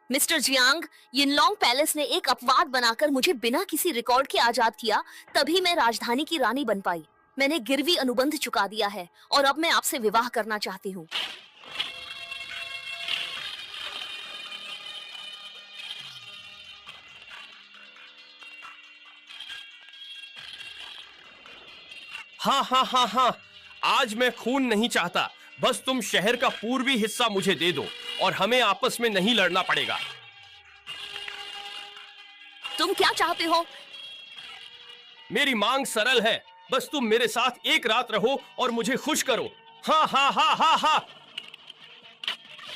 Mister Jiang, यिनलॉन्ग palace ने एक अपवाद बनाकर मुझे बिना किसी रिकॉर्ड के आजाद किया, तभी मैं राजधानी की रानी बन पाई। मैंने गिरवी अनुबंध चुका दिया है और अब मैं आपसे विवाह करना चाहती हूँ। हाँ हाँ हाँ हाँ, आज मैं खून नहीं चाहता। बस तुम शहर का पूर्वी हिस्सा मुझे दे दो और हमें आपस में नहीं लड़ना पड़ेगा। तुम क्या चाहते हो? मेरी मांग सरल है, बस तुम मेरे साथ एक रात रहो और मुझे खुश करो। हाँ हाँ हाँ हाँ हाँ।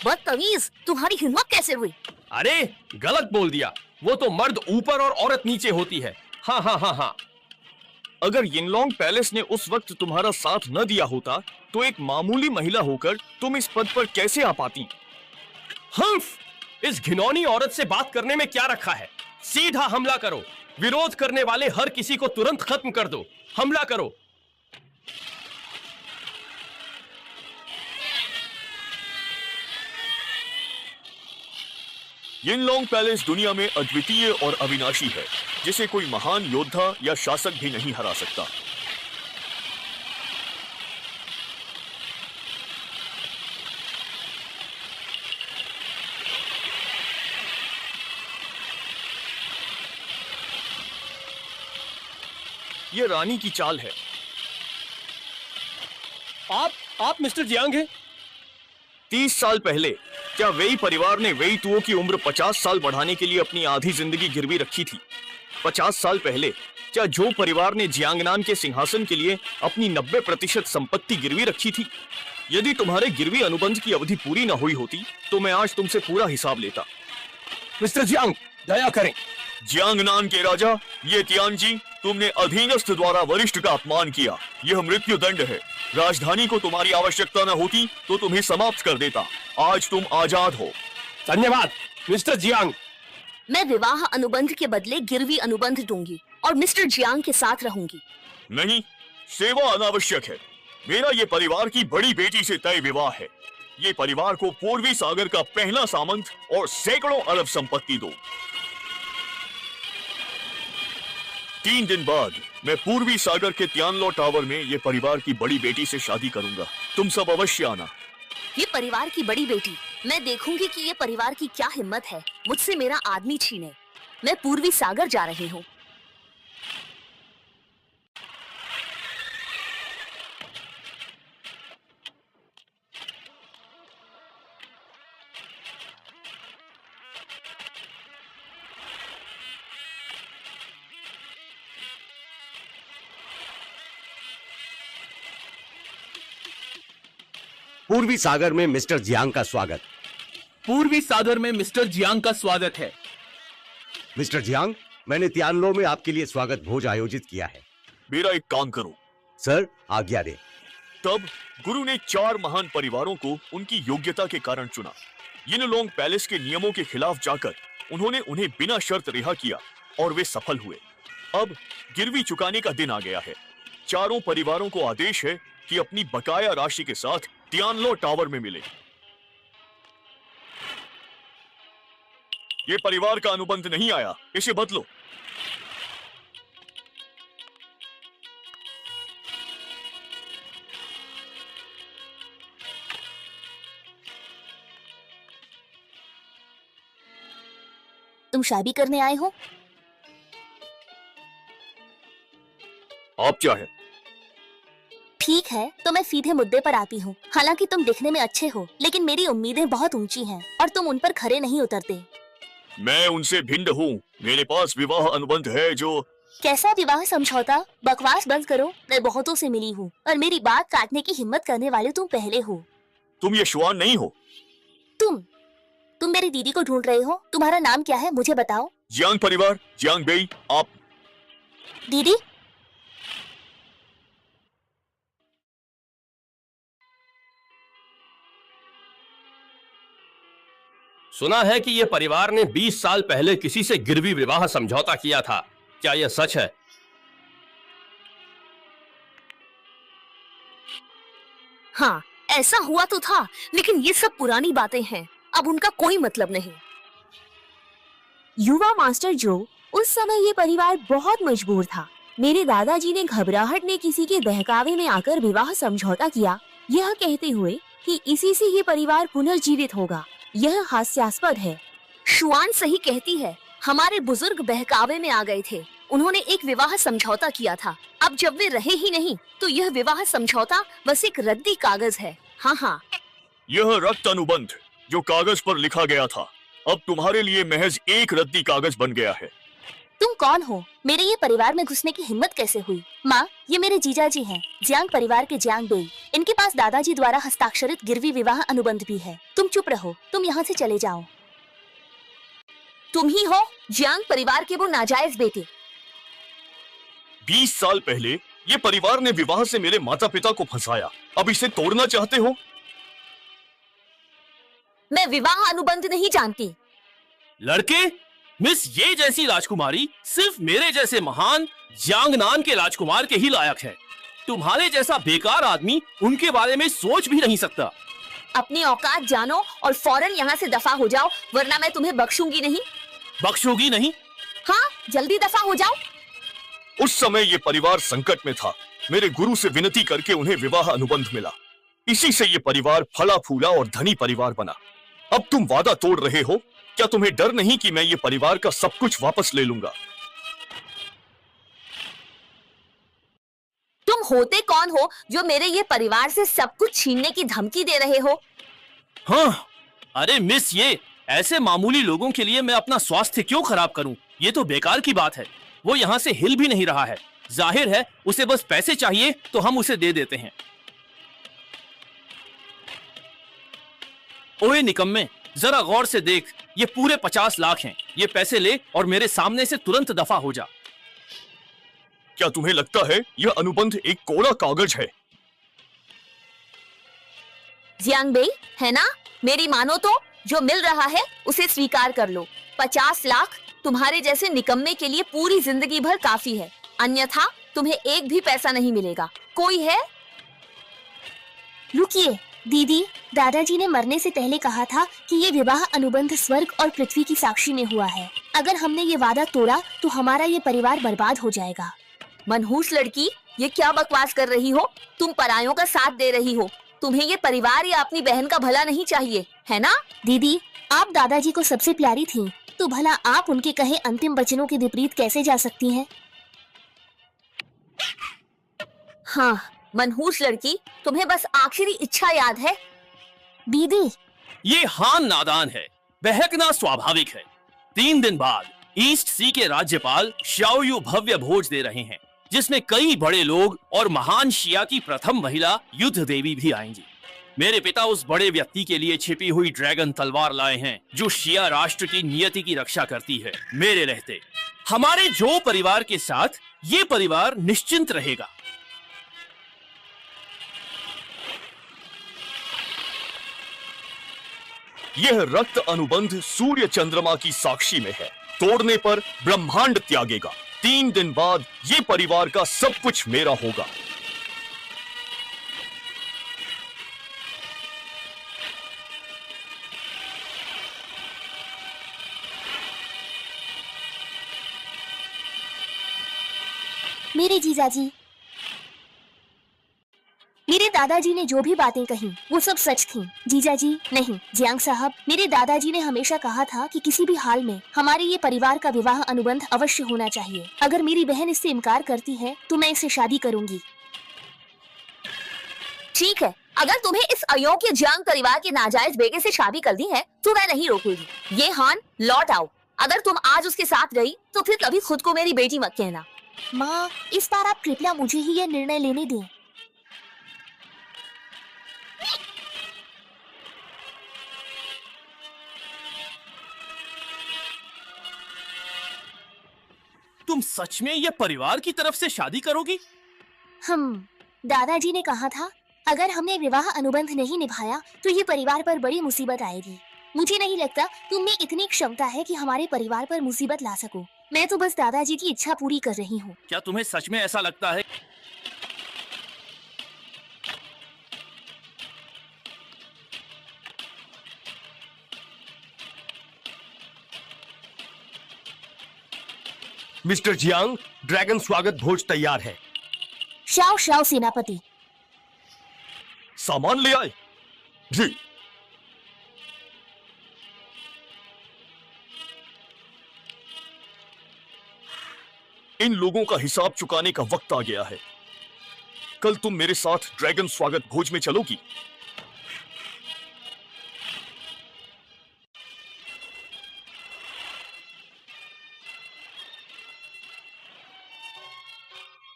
बदतमीज, तुम्हारी हिम्मत कैसे हुई? अरे गलत बोल दिया, वो तो मर्द ऊपर और औरत नीचे होती है। हाँ हाँ हाँ हाँ। अगर यिनलॉन्ग पैलेस ने उस वक्त तुम्हारा साथ न दिया होता तो एक मामूली महिला होकर तुम इस पद पर कैसे आ पाती? हम्फ, इस घिनौनी औरत से बात करने में क्या रखा है? सीधा हमला करो। विरोध करने वाले हर किसी को तुरंत खत्म कर दो। हमला करो। यिनलॉन्ग पैलेस दुनिया में अद्वितीय और अविनाशी है, जिसे कोई महान योद्धा या शासक भी नहीं हरा सकता। ये रानी की चाल है। आप मिस्टर जियांग हैं? 30 साल पहले क्या वेई परिवार ने वेई तुओ की उम्र 50 साल बढ़ाने के लिए अपनी आधी जिंदगी गिरवी रखी थी? 50 साल पहले क्या जो परिवार ने जियांगनान के सिंहासन के लिए अपनी 90% संपत्ति गिरवी रखी थी? यदि तुम्हारे गिरवी अनुबंध की अवधि पूरी न हुई होती तो मैं आज तुमसे पूरा हिसाब लेता। मिस्टर जियांग, दया करें। जियांगनान के राजा, ये तियानजी, तुमने अधीनस्थ द्वारा वरिष्ठ का अपमान किया। यह मृत्यु दंड है। राजधानी को तुम्हारी आवश्यकता न होती तो तुम्हें समाप्त कर देता। आज तुम आजाद हो। धन्यवाद मिस्टर जियांग। मैं विवाह अनुबंध के बदले गिरवी अनुबंध दूंगी और मिस्टर जियांग के साथ रहूंगी। नहीं, सेवा अनावश्यक है। मेरा ये परिवार की बड़ी बेटी से तय विवाह है। ये परिवार को पूर्वी सागर का पहला सामंत और सैकड़ों अरब संपत्ति दो। 3 दिन बाद मैं पूर्वी सागर के तियानलो टावर में ये परिवार की बड़ी बेटी से शादी करूंगा। तुम सब अवश्य आना। ये परिवार की बड़ी बेटी, मैं देखूंगी कि ये परिवार की क्या हिम्मत है मुझसे मेरा आदमी छीने। मैं पूर्वी सागर जा रही हूँ। पूर्वी सागर में मिस्टर जियांग का स्वागत। पूर्वी सागर में मिस्टर जियांग का स्वागत है। मिस्टर जियांग, मैंने तियानलो में आपके लिए स्वागत भोज आयोजित किया है। मेरा एक काम करो। सर, आज्ञा दें। तब गुरु ने 4 महान परिवारों को उनकी योग्यता के कारण चुना। यिनलॉन्ग पैलेस के नियमों के खिलाफ जाकर उन्होंने उन्हें बिना शर्त रिहा किया और वे सफल हुए। अब गिरवी चुकाने का दिन आ गया है। चारों परिवारों को आदेश है कि अपनी बकाया राशि के साथ तियानलो टावर में मिले। ये परिवार का अनुबंध नहीं आया, इसे बदलो। तुम शादी करने आए हो? आप क्या है? ठीक है, तो मैं सीधे मुद्दे पर आती हूँ। हालांकि तुम दिखने में अच्छे हो, लेकिन मेरी उम्मीदें बहुत ऊंची हैं और तुम उन पर खरे नहीं उतरते। मैं उनसे भिन्न हूँ। मेरे पास विवाह अनुबंध है जो... कैसा विवाह समझौता? बकवास बंद करो। मैं बहुतों से मिली हूँ और मेरी बात काटने की हिम्मत करने वाले तुम पहले हो। तुम ये शुआन नहीं हो। तुम मेरी दीदी को ढूंढ रहे हो। तुम्हारा नाम क्या है, मुझे बताओ। जियांग परिवार, जियांग बेई। आप... दीदी? सुना है कि यह परिवार ने 20 साल पहले किसी से गिरवी विवाह समझौता किया था। क्या यह सच है? हाँ, ऐसा हुआ तो था, लेकिन ये सब पुरानी बातें हैं। अब उनका कोई मतलब नहीं। युवा मास्टर जो, उस समय ये परिवार बहुत मजबूर था। मेरे दादाजी ने घबराहट में किसी के बहकावे में आकर विवाह समझौता किया, यह कहते हुए कि इसी से ये परिवार पुनर्जीवित होगा। यह हास्यास्पद है। शुआन सही कहती है। हमारे बुजुर्ग बहकावे में आ गए थे। उन्होंने एक विवाह समझौता किया था। अब जब वे रहे ही नहीं तो यह विवाह समझौता बस एक रद्दी कागज है। हाँ हाँ, यह रक्त अनुबंध जो कागज पर लिखा गया था, अब तुम्हारे लिए महज एक रद्दी कागज बन गया है। तुम कौन हो? मेरे ये परिवार में घुसने की हिम्मत कैसे हुई? माँ, ये मेरे जीजा जी हैं, जियांग परिवार के जियांग बेई। इनके पास दादाजी द्वारा हस्ताक्षरित गिरवी विवाह अनुबंध भी है। तुम चुप रहो, तुम यहाँ से चले जाओ। तुम ही हो जियांग परिवार के वो नाजायज बेटे। 20 साल पहले ये परिवार ने विवाह से मेरे माता पिता को फंसाया, अब इसे तोड़ना चाहते हो? मैं विवाह अनुबंध नहीं जानती। लड़के, मिस ये जैसी राजकुमारी सिर्फ मेरे जैसे महान जियांगनान के राजकुमार के ही लायक है। तुम्हारे जैसा बेकार आदमी उनके बारे में सोच भी नहीं सकता। अपनी औकात जानो और फौरन यहाँ से दफा हो जाओ, वरना मैं तुम्हें बख्शूंगी नहीं। बख्शोगी नहीं? हाँ, जल्दी दफा हो जाओ। उस समय ये परिवार संकट में था। मेरे गुरु से विनती करके उन्हें विवाह अनुबंध मिला। इसी से ये परिवार फला फूला और धनी परिवार बना। अब तुम वादा तोड़ रहे हो? क्या तुम्हें डर नहीं कि मैं ये परिवार का सब कुछ वापस ले लूंगा? तुम होते कौन हो जो मेरे ये परिवार से सब कुछ छीनने की धमकी दे रहे हो? हाँ, अरे मिस, ये ऐसे मामूली लोगों के लिए मैं अपना स्वास्थ्य क्यों खराब करूं? ये तो बेकार की बात है। वो यहाँ से हिल भी नहीं रहा है। जाहिर है उसे बस पैसे चाहिए तो हम उसे दे देते हैं। ओए निकम्मे, जरा गौर से देख, ये पूरे 50 लाख हैं। ये पैसे ले और मेरे सामने से तुरंत दफा हो जा। क्या तुम्हें लगता है यह अनुबंध एक कोरा कागज है? जियांग बेई, है ना? मेरी मानो तो जो मिल रहा है उसे स्वीकार कर लो। 50 लाख तुम्हारे जैसे निकम्मे के लिए पूरी जिंदगी भर काफी है, अन्यथा तुम्हें एक भी पैसा नहीं मिलेगा। कोई है? रुकिए दीदी, दादाजी ने मरने से पहले कहा था कि ये विवाह अनुबंध स्वर्ग और पृथ्वी की साक्षी में हुआ है। अगर हमने ये वादा तोड़ा तो हमारा ये परिवार बर्बाद हो जाएगा। मनहूस लड़की, ये क्या बकवास कर रही हो? तुम परायों का साथ दे रही हो। तुम्हें ये परिवार या अपनी बहन का भला नहीं चाहिए, है ना? दीदी, आप दादाजी को सबसे प्यारी थी, तो भला आप उनके कहे अंतिम वचनों के विपरीत कैसे जा सकती हैं? हाँ, मनहूस लड़की, तुम्हें बस आखिरी इच्छा याद है। दीदी, ये हान नादान है, बहकना स्वाभाविक है। 3 दिन बाद ईस्ट सी के राज्यपाल शाओयू भव्य भोज दे रहे हैं, जिसमें कई बड़े लोग और महान शिया की प्रथम महिला युद्ध देवी भी आएंगी। मेरे पिता उस बड़े व्यक्ति के लिए छिपी हुई ड्रैगन तलवार लाए हैं, जो शिया राष्ट्र की नियति की रक्षा करती है। मेरे रहते हमारे जो परिवार के साथ ये परिवार निश्चिंत रहेगा। यह रक्त अनुबंध सूर्य चंद्रमा की साक्षी में है। तोड़ने पर ब्रह्मांड त्यागेगा। 3 दिन बाद ये परिवार का सब कुछ मेरा होगा। मेरे जीजाजी, मेरे दादाजी ने जो भी बातें कही वो सब सच थी। जीजाजी नहीं, जियांग साहब, मेरे दादाजी ने हमेशा कहा था कि किसी भी हाल में हमारे ये परिवार का विवाह अनुबंध अवश्य होना चाहिए। अगर मेरी बहन इससे इनकार करती है तो मैं इससे शादी करूंगी। ठीक है, अगर तुम्हें इस अयोग्य जियांग परिवार के नाजायज बेटे से शादी करनी है तो मैं नहीं रोकूंगी। ये हान, लौट आओ। अगर तुम आज उसके साथ गई तो फिर कभी खुद को मेरी बेटी मत कहना। माँ, इस बार आप कृपया मुझे ही यह निर्णय लेने दें। तुम सच में ये परिवार की तरफ से शादी करोगी? दादाजी ने कहा था अगर हमने विवाह अनुबंध नहीं निभाया तो ये परिवार पर बड़ी मुसीबत आएगी। मुझे नहीं लगता तुम में इतनी क्षमता है कि हमारे परिवार पर मुसीबत ला सको। मैं तो बस दादाजी की इच्छा पूरी कर रही हूँ। क्या तुम्हें सच में ऐसा लगता है? मिस्टर जियांग, ड्रैगन स्वागत भोज तैयार है। शाओ शाओ सेनापति। सामान ले आए? जी। इन लोगों का हिसाब चुकाने का वक्त आ गया है। कल तुम मेरे साथ ड्रैगन स्वागत भोज में चलोगी?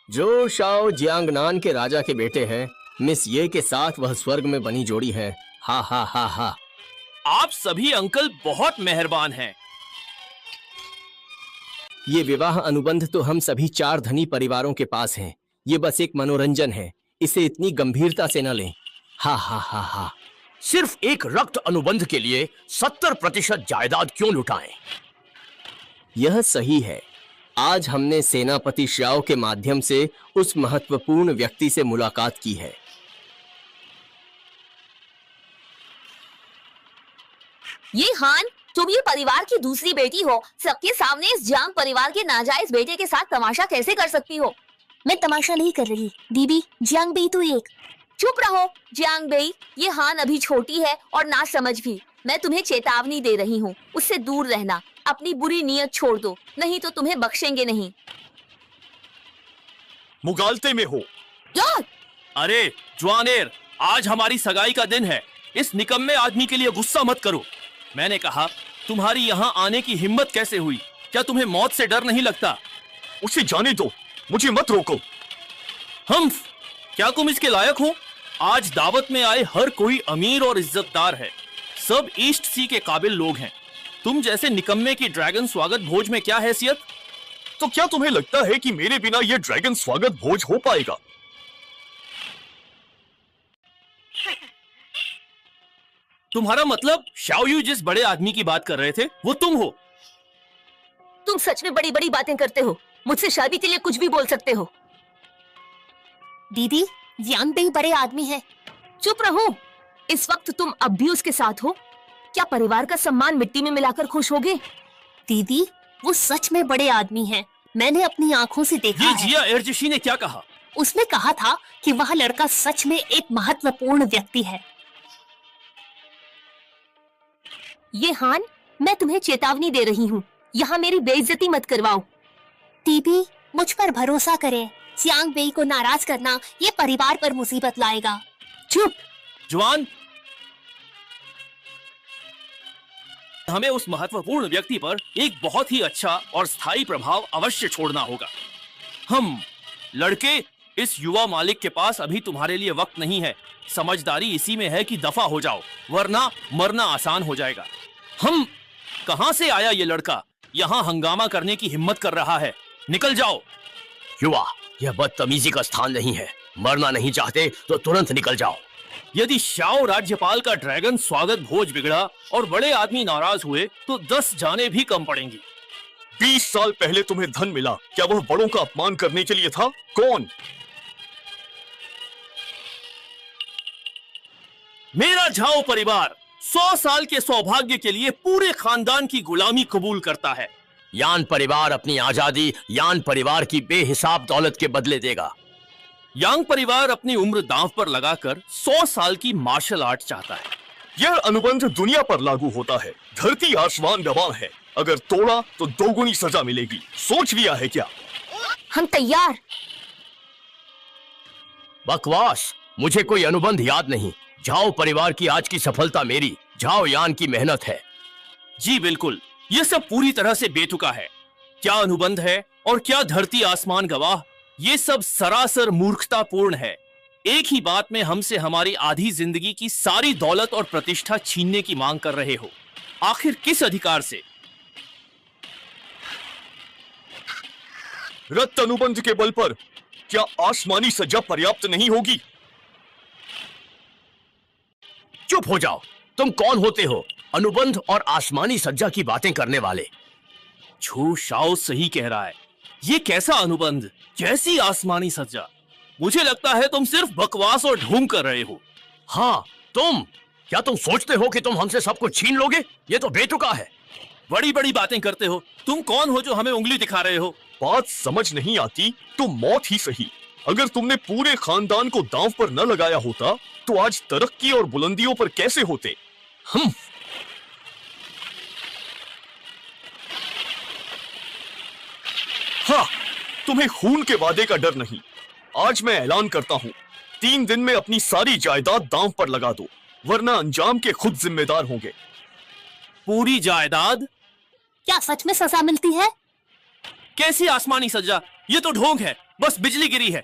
जो शाओ जियांगनान के राजा के बेटे हैं, मिस ये के साथ वह स्वर्ग में बनी जोड़ी है। हा हा हा हा। आप सभी अंकल बहुत मेहरबान हैं। ये विवाह अनुबंध तो हम सभी 4 धनी परिवारों के पास हैं। ये बस एक मनोरंजन है, इसे इतनी गंभीरता से न लें। हा हा हा हा। सिर्फ एक रक्त अनुबंध के लिए 70% जायदाद क्यों लुटाएं? यह सही है। आज हमने सेनापति श्याओ के माध्यम से उस महत्वपूर्ण व्यक्ति से मुलाकात की है। ये हान, तुम ये परिवार की दूसरी बेटी हो। सबके सामने इस जियांग परिवार के नाजायज बेटे के साथ तमाशा कैसे कर सकती हो? मैं तमाशा नहीं कर रही दीदी। जियांग बेई तो एक। चुप रहो जियांग बेई। ये हान अभी छोटी है और ना समझ भी। मैं तुम्हें चेतावनी दे रही हूँ, उससे दूर रहना। अपनी बुरी नीयत छोड़ दो, नहीं तो तुम्हें बख्शेंगे नहीं। मुगालते में हो। यार! अरे ज्वानेर, आज हमारी सगाई का दिन है। इस निकम्मे आदमी के लिए गुस्सा मत करो। मैंने कहा, तुम्हारी यहाँ आने की हिम्मत कैसे हुई? क्या तुम्हें मौत से डर नहीं लगता? उसे जाने दो, मुझे मत रोको। हम्फ, क्या तुम इसके लायक हो? आज दावत में आए हर कोई अमीर और इज्जतदार है। सब ईस्ट सी के काबिल लोग हैं। तुम जैसे निकम्मे की ड्रैगन स्वागत भोज में क्या हैसियत? तो क्या तुम्हें लगता है कि मेरे बिना यह ड्रैगन स्वागत भोज हो पाएगा? तुम्हारा मतलब शाओयू जिस बड़े आदमी की बात कर रहे थे वो तुम हो? तुम सच में बड़ी बड़ी बातें करते हो। मुझसे शादी के लिए कुछ भी बोल सकते हो। दीदी, जियांग बेई बड़े आदमी है। चुप रहो। इस वक्त तुम अब भी उसके साथ हो। क्या परिवार का सम्मान मिट्टी में मिलाकर खुश होगे? दीदी, वो सच में बड़े आदमी हैं। मैंने अपनी आंखों से देखा ये है। जिया एरजशी ने क्या कहा? उसने कहा था कि वह लड़का सच में एक महत्वपूर्ण व्यक्ति है। ये हान, मैं तुम्हें चेतावनी दे रही हूँ। यहाँ मेरी बेइज्जती मत करवाओ। दीदी, मुझ पर भरोसा करें। जियांग बेई को नाराज करना ये परिवार पर मुसीबत लाएगा। चुप। जवान, हमें उस महत्वपूर्ण व्यक्ति पर एक बहुत ही अच्छा और स्थायी प्रभाव अवश्य छोड़ना होगा। हम लड़के, इस युवा मालिक के पास अभी तुम्हारे लिए वक्त नहीं है। समझदारी इसी में है कि दफा हो जाओ, वरना मरना आसान हो जाएगा। हम कहां से आया ये लड़का? यहाँ हंगामा करने की हिम्मत कर रहा है। निकल जाओ। युवा, यह बदतमीजी का स्थान नहीं है। मरना नहीं चाहते तो तुरंत निकल जाओ। यदि शाओ राज्यपाल का ड्रैगन स्वागत भोज बिगड़ा और बड़े आदमी नाराज हुए तो 10 जाने भी कम पड़ेंगी। 20 साल पहले तुम्हें धन मिला, क्या वह बड़ों का अपमान करने के लिए था? कौन? मेरा झाओ परिवार 100 साल के सौभाग्य के लिए पूरे खानदान की गुलामी कबूल करता है। यान परिवार अपनी आजादी यान परिवार की बेहिसाब दौलत के बदले देगा। यांग परिवार अपनी उम्र दांव पर लगाकर 100 साल की मार्शल आर्ट चाहता है। यह अनुबंध दुनिया पर लागू होता है। धरती आसमान गवाह है। अगर तोड़ा तो दोगुनी सजा मिलेगी। सोच लिया है क्या? हम तैयार। बकवास, मुझे कोई अनुबंध याद नहीं। झाओ परिवार की आज की सफलता मेरी झाओ यान की मेहनत है। जी बिल्कुल, ये सब पूरी तरह से बेतुका है। क्या अनुबंध है और क्या धरती आसमान गवाह, ये सब सरासर मूर्खतापूर्ण है। एक ही बात में हमसे हमारी आधी जिंदगी की सारी दौलत और प्रतिष्ठा छीनने की मांग कर रहे हो। आखिर किस अधिकार से? रक्त अनुबंध के बल पर क्या आसमानी सजा पर्याप्त नहीं होगी? चुप हो जाओ। तुम कौन होते हो अनुबंध और आसमानी सज्जा की बातें करने वाले? छू शाओ सही कह रहा है। ये कैसा अनुबंध, कैसी आसमानी सज्जा? मुझे लगता है तुम सिर्फ बकवास और ढोंग कर रहे हो। हाँ, तुम क्या तुम सोचते हो कि तुम हमसे सब कुछ छीन लोगे? ये तो बेतुका है। बड़ी बड़ी बातें करते हो। तुम कौन हो जो हमें उंगली दिखा रहे हो? बात समझ नहीं आती तो मौत ही सही। अगर तुमने पूरे खानदान को दांव पर न लगाया होता तो आज तरक्की और बुलंदियों पर कैसे होते? हम हाँ, तुम्हें खून के वादे का डर नहीं। आज मैं ऐलान करता हूँ, 3 दिन में अपनी सारी जायदाद दांव पर लगा दो, वरना अंजाम के खुद जिम्मेदार होंगे। पूरी जायदाद? क्या सच में सजा मिलती है? कैसी आसमानी सजा? ये तो ढोंग है, बस बिजली गिरी है।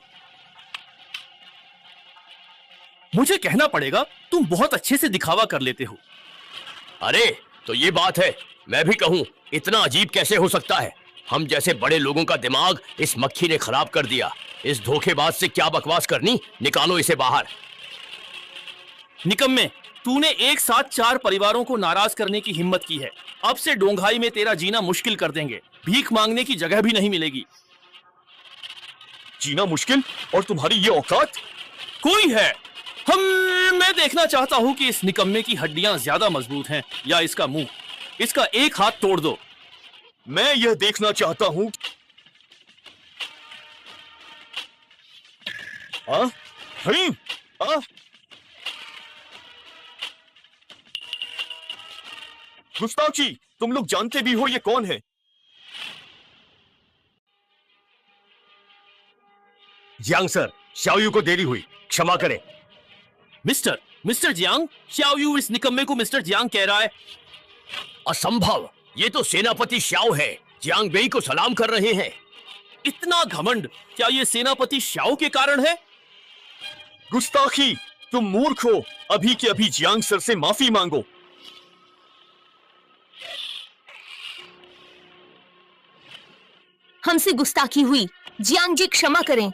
मुझे कहना पड़ेगा, तुम बहुत अच्छे से दिखावा कर लेते हो। अरे तो ये बात है, मैं भी कहूँ, इतना अजीब कैसे हो सकता है? हम जैसे बड़े लोगों का दिमाग इस मक्खी ने खराब कर दिया। इस धोखेबाज से क्या बकवास करनी, निकालो इसे बाहर। निकम्मे, तूने एक साथ 4 परिवारों को नाराज करने की हिम्मत की है। अब से डोंघाई में तेरा जीना मुश्किल कर देंगे। भीख मांगने की जगह भी नहीं मिलेगी। जीना मुश्किल और तुम्हारी ये औकात? कोई है? मैं देखना चाहता हूँ कि इस निकम्मे की हड्डियां ज्यादा मजबूत हैं या इसका मुंह। इसका एक हाथ तोड़ दो। मैं यह देखना चाहता हूँ। गुस्ताची, तुम लोग जानते भी हो ये कौन है? जियांग सर, शाओयू को देरी हुई, क्षमा करें। मिस्टर जियांग, शाओयू इस निकम्मे को मिस्टर जियांग कह रहा है। असंभव, ये तो सेनापति शाओ है। जियांग बेई को सलाम कर रहे हैं। इतना घमंड, क्या ये सेनापति शाओ के कारण है? गुस्ताखी, तुम मूर्ख हो। अभी के अभी जियांग सर से माफी मांगो। हमसे गुस्ताखी हुई, जियांग जी क्षमा करें।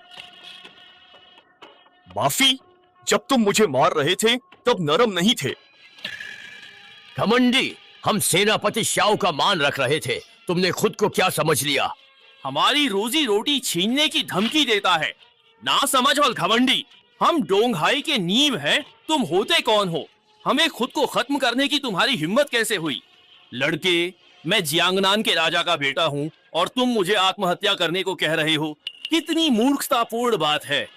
माफी? जब तुम मुझे मार रहे थे तब नरम नहीं थे। घमंडी, हम सेनापति शाओ का मान रख रहे थे। तुमने खुद को क्या समझ लिया? हमारी रोजी रोटी छीनने की धमकी देता है। ना समझ और घमंडी, हम डोंघाई के नींव हैं। तुम होते कौन हो? हमें खुद को खत्म करने की तुम्हारी हिम्मत कैसे हुई? लड़के, मैं जियांगनान के राजा का बेटा हूँ और तुम मुझे आत्महत्या करने को कह रहे हो। कितनी मूर्खतापूर्ण बात है।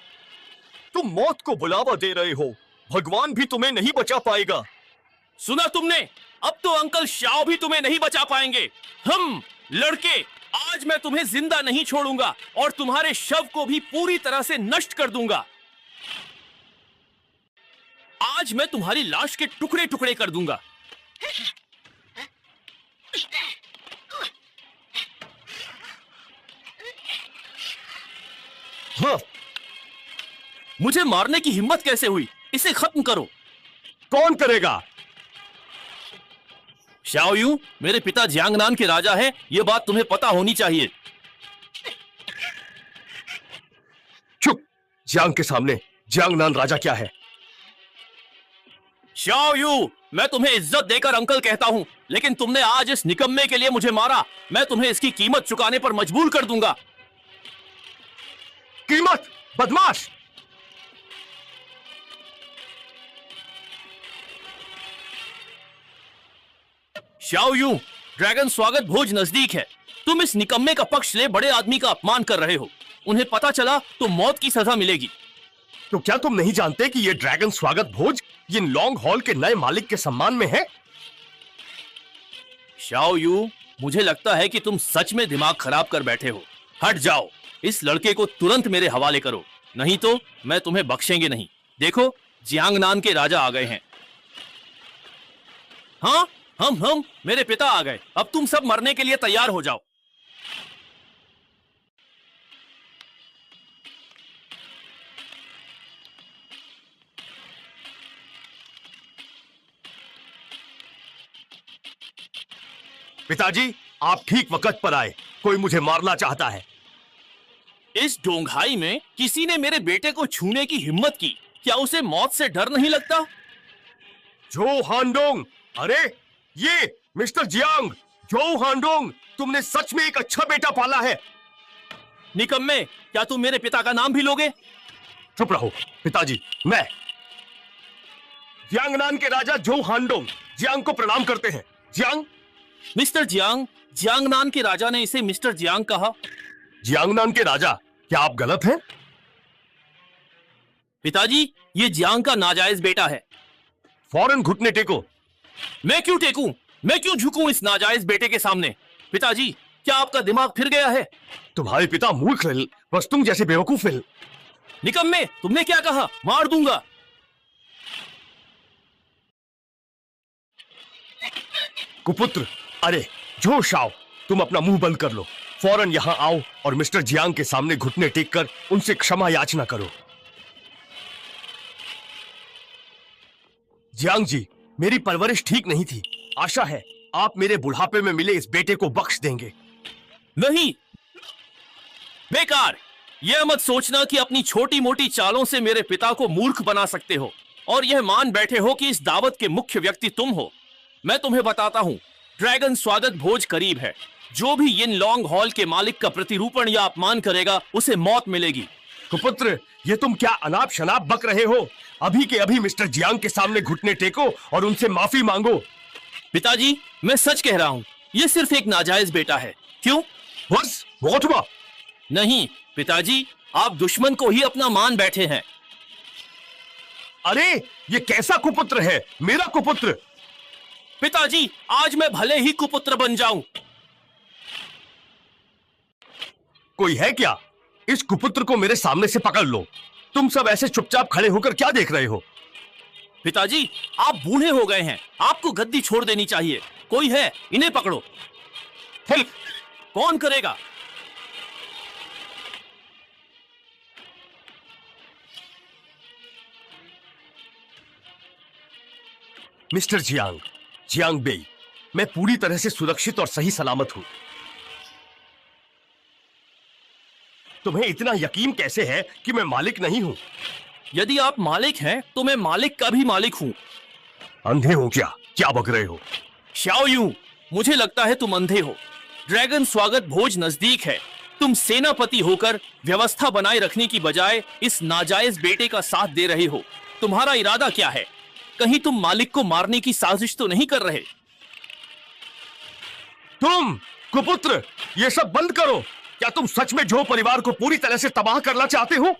तुम मौत को बुलावा दे रहे हो। भगवान भी तुम्हें नहीं बचा पाएगा। सुना तुमने? अब तो अंकल शाओ भी तुम्हें नहीं बचा पाएंगे। हम लड़के, आज मैं तुम्हें जिंदा नहीं छोड़ूंगा और तुम्हारे शव को भी पूरी तरह से नष्ट कर दूंगा। आज मैं तुम्हारी लाश के टुकड़े टुकड़े कर दूंगा। हाँ, मुझे मारने की हिम्मत कैसे हुई? इसे खत्म करो। कौन करेगा? शाओयू मेरे पिता जियांगनान के राजा है, यह बात तुम्हें पता होनी चाहिए। चुप! जियांग के सामने जियांगनान राजा क्या है? शाओयू, मैं तुम्हें इज्जत देकर अंकल कहता हूं, लेकिन तुमने आज इस निकम्मे के लिए मुझे मारा। मैं तुम्हें इसकी कीमत चुकाने पर मजबूर कर दूंगा। कीमत? बदमाश! शाओयू, ड्रैगन स्वागत भोज नजदीक है। तुम इस निकम्मे का पक्ष ले बड़े आदमी का अपमान कर रहे हो। उन्हें पता चला तो मौत की सजा मिलेगी। तो क्या तुम नहीं जानते कि ये ड्रैगन स्वागत भोज इन लॉन्ग हॉल के नए मालिक के सम्मान में है? शाओयू, मुझे लगता है कि तुम सच में दिमाग खराब कर बैठे हो। हट जाओ। इस लड़के को तुरंत मेरे हवाले करो, नहीं तो मैं तुम्हें बख्शेंगे नहीं। देखो, जियांगनान के राजा आ गए हैं। हाँ, हम मेरे पिता आ गए। अब तुम सब मरने के लिए तैयार हो जाओ। पिताजी, आप ठीक वक्त पर आए। कोई मुझे मारना चाहता है। इस डोंघाई में किसी ने मेरे बेटे को छूने की हिम्मत की। क्या उसे मौत से डर नहीं लगता? जो हांडोंग! अरे ये मिस्टर जियांग! जो हांडोंग, तुमने सच में एक अच्छा बेटा पाला है। निकम्मे, क्या तुम मेरे पिता का नाम भी लोगे? चुप रहो पिताजी। मैं जियांगनान के राजा जो हांडोंग जियांग को प्रणाम करते हैं। जियांग, मिस्टर जियांग, जियांगनान के राजा ने इसे मिस्टर जियांग कहा। जियांगनान के राजा, क्या आप गलत हैं? पिताजी, ये जियांग का नाजायज बेटा है। फौरन घुटने टेको। मैं क्यों टेकूं? मैं क्यों झुकूं इस नाजायज बेटे के सामने? पिताजी, क्या आपका दिमाग फिर गया है? तुम्हारे पिता मूर्ख है, बस तुम जैसे बेवकूफ है। निकम्मे, तुमने क्या कहा? मार दूंगा। कुपुत्र, अरे जो शाओ, तुम अपना मुंह बंद कर लो। फौरन यहाँ आओ और मिस्टर जियांग के सामने घुटने टेक कर उनसे क्षमा याचना करो। जियांग जी, मेरी परवरिश ठीक नहीं थी। आशा है आप मेरे बुढ़ापे में मिले इस बेटे को बख्श देंगे। नहीं, बेकार। यह मत सोचना कि अपनी छोटी मोटी चालों से मेरे पिता को मूर्ख बना सकते हो और यह मान बैठे हो कि इस दावत के मुख्य व्यक्ति तुम हो। मैं तुम्हें बताता हूं, ड्रैगन स्वागत भोज करीब है। जो भी यिन लॉन्ग हॉल के मालिक का प्रतिरूपण या अपमान करेगा उसे मौत मिलेगी। कुपुत्र, ये तुम क्या अनाप शनाप बक रहे हो? अभी के अभी मिस्टर जियांग के सामने घुटने टेको और उनसे माफी मांगो। पिताजी, मैं सच कह रहा हूं। यह सिर्फ एक नाजायज बेटा है। क्यों? बस बहुत हुआ। नहीं पिताजी, आप दुश्मन को ही अपना मान बैठे हैं। अरे ये कैसा कुपुत्र है? मेरा कुपुत्र। पिताजी, आज मैं भले ही कुपुत्र बन जाऊं। कोई है क्या? इस कुपुत्र को मेरे सामने से पकड़ लो। तुम सब ऐसे चुपचाप खड़े होकर क्या देख रहे हो? पिताजी, आप बूढ़े हो गए हैं, आपको गद्दी छोड़ देनी चाहिए। कोई है, इन्हें पकड़ो। कौन करेगा? मिस्टर जियांग, जियांग बेई, मैं पूरी तरह से सुरक्षित और सही सलामत हूं। तुम्हें इतना यकीन कैसे है कि मैं मालिक नहीं हूं? यदि आप मालिक हैं तो मैं मालिक का भी मालिक हूं। अंधे हो क्या? क्या बक रहे हो? शाओ यू, मुझे लगता है तुम अंधे हो। ड्रैगन स्वागत भोज नजदीक है। तुम सेनापति होकर व्यवस्था बनाए रखने की बजाय इस नाजायज बेटे का साथ दे रहे हो। तुम्हारा इरादा क्या है? कहीं तुम मालिक को मारने की साजिश तो नहीं कर रहे? तुम कुपुत्र, ये सब बंद करो। क्या तुम सच में झो परिवार को पूरी तरह से तबाह करना चाहते हो?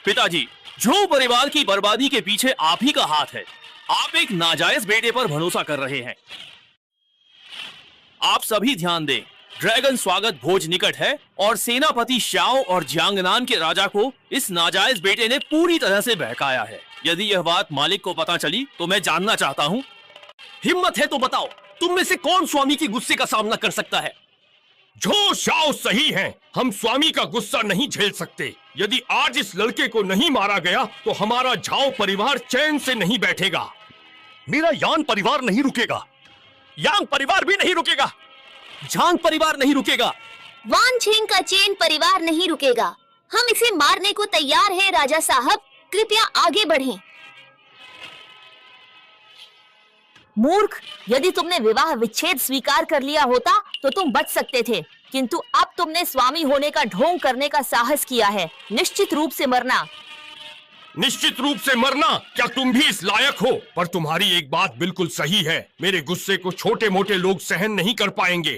पिताजी, झो परिवार की बर्बादी के पीछे आप ही का हाथ है। आप एक नाजायज बेटे पर भरोसा कर रहे हैं। आप सभी ध्यान दें, ड्रैगन स्वागत भोज निकट है और सेनापति शाओ और जियांगनान के राजा को इस नाजायज बेटे ने पूरी तरह से बहकाया है। यदि यह बात मालिक को पता चली तो मैं जानना चाहता हूं। हिम्मत है तो बताओ, तुम में से कौन स्वामी के गुस्से का सामना कर सकता है? जो शाओ सही है, हम स्वामी का गुस्सा नहीं झेल सकते। यदि आज इस लड़के को नहीं मारा गया तो हमारा झाओ परिवार चैन से नहीं बैठेगा। मेरा यान परिवार नहीं रुकेगा। यांग परिवार भी नहीं रुकेगा। झांग परिवार नहीं रुकेगा। वान छेंग का चेन परिवार नहीं रुकेगा। हम इसे मारने को तैयार हैं राजा साहब, कृपया आगे बढ़ें। मूर्ख, यदि तुमने विवाह विच्छेद स्वीकार कर लिया होता तो तुम बच सकते थे, किंतु अब तुमने स्वामी होने का ढोंग करने का साहस किया है। निश्चित रूप से मरना। निश्चित रूप से मरना? क्या तुम भी इस लायक हो? पर तुम्हारी एक बात बिल्कुल सही है, मेरे गुस्से को छोटे मोटे लोग सहन नहीं कर पाएंगे।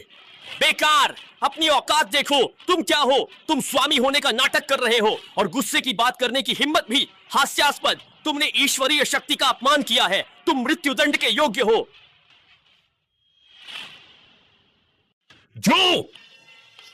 बेकार, अपनी औकात देखो। तुम क्या हो? तुम स्वामी होने का नाटक कर रहे हो और गुस्से की बात करने की हिम्मत भी हास्यास्पद। तुमने ईश्वरीय शक्ति का अपमान किया है। तुम मृत्युदंड के योग्य हो। जो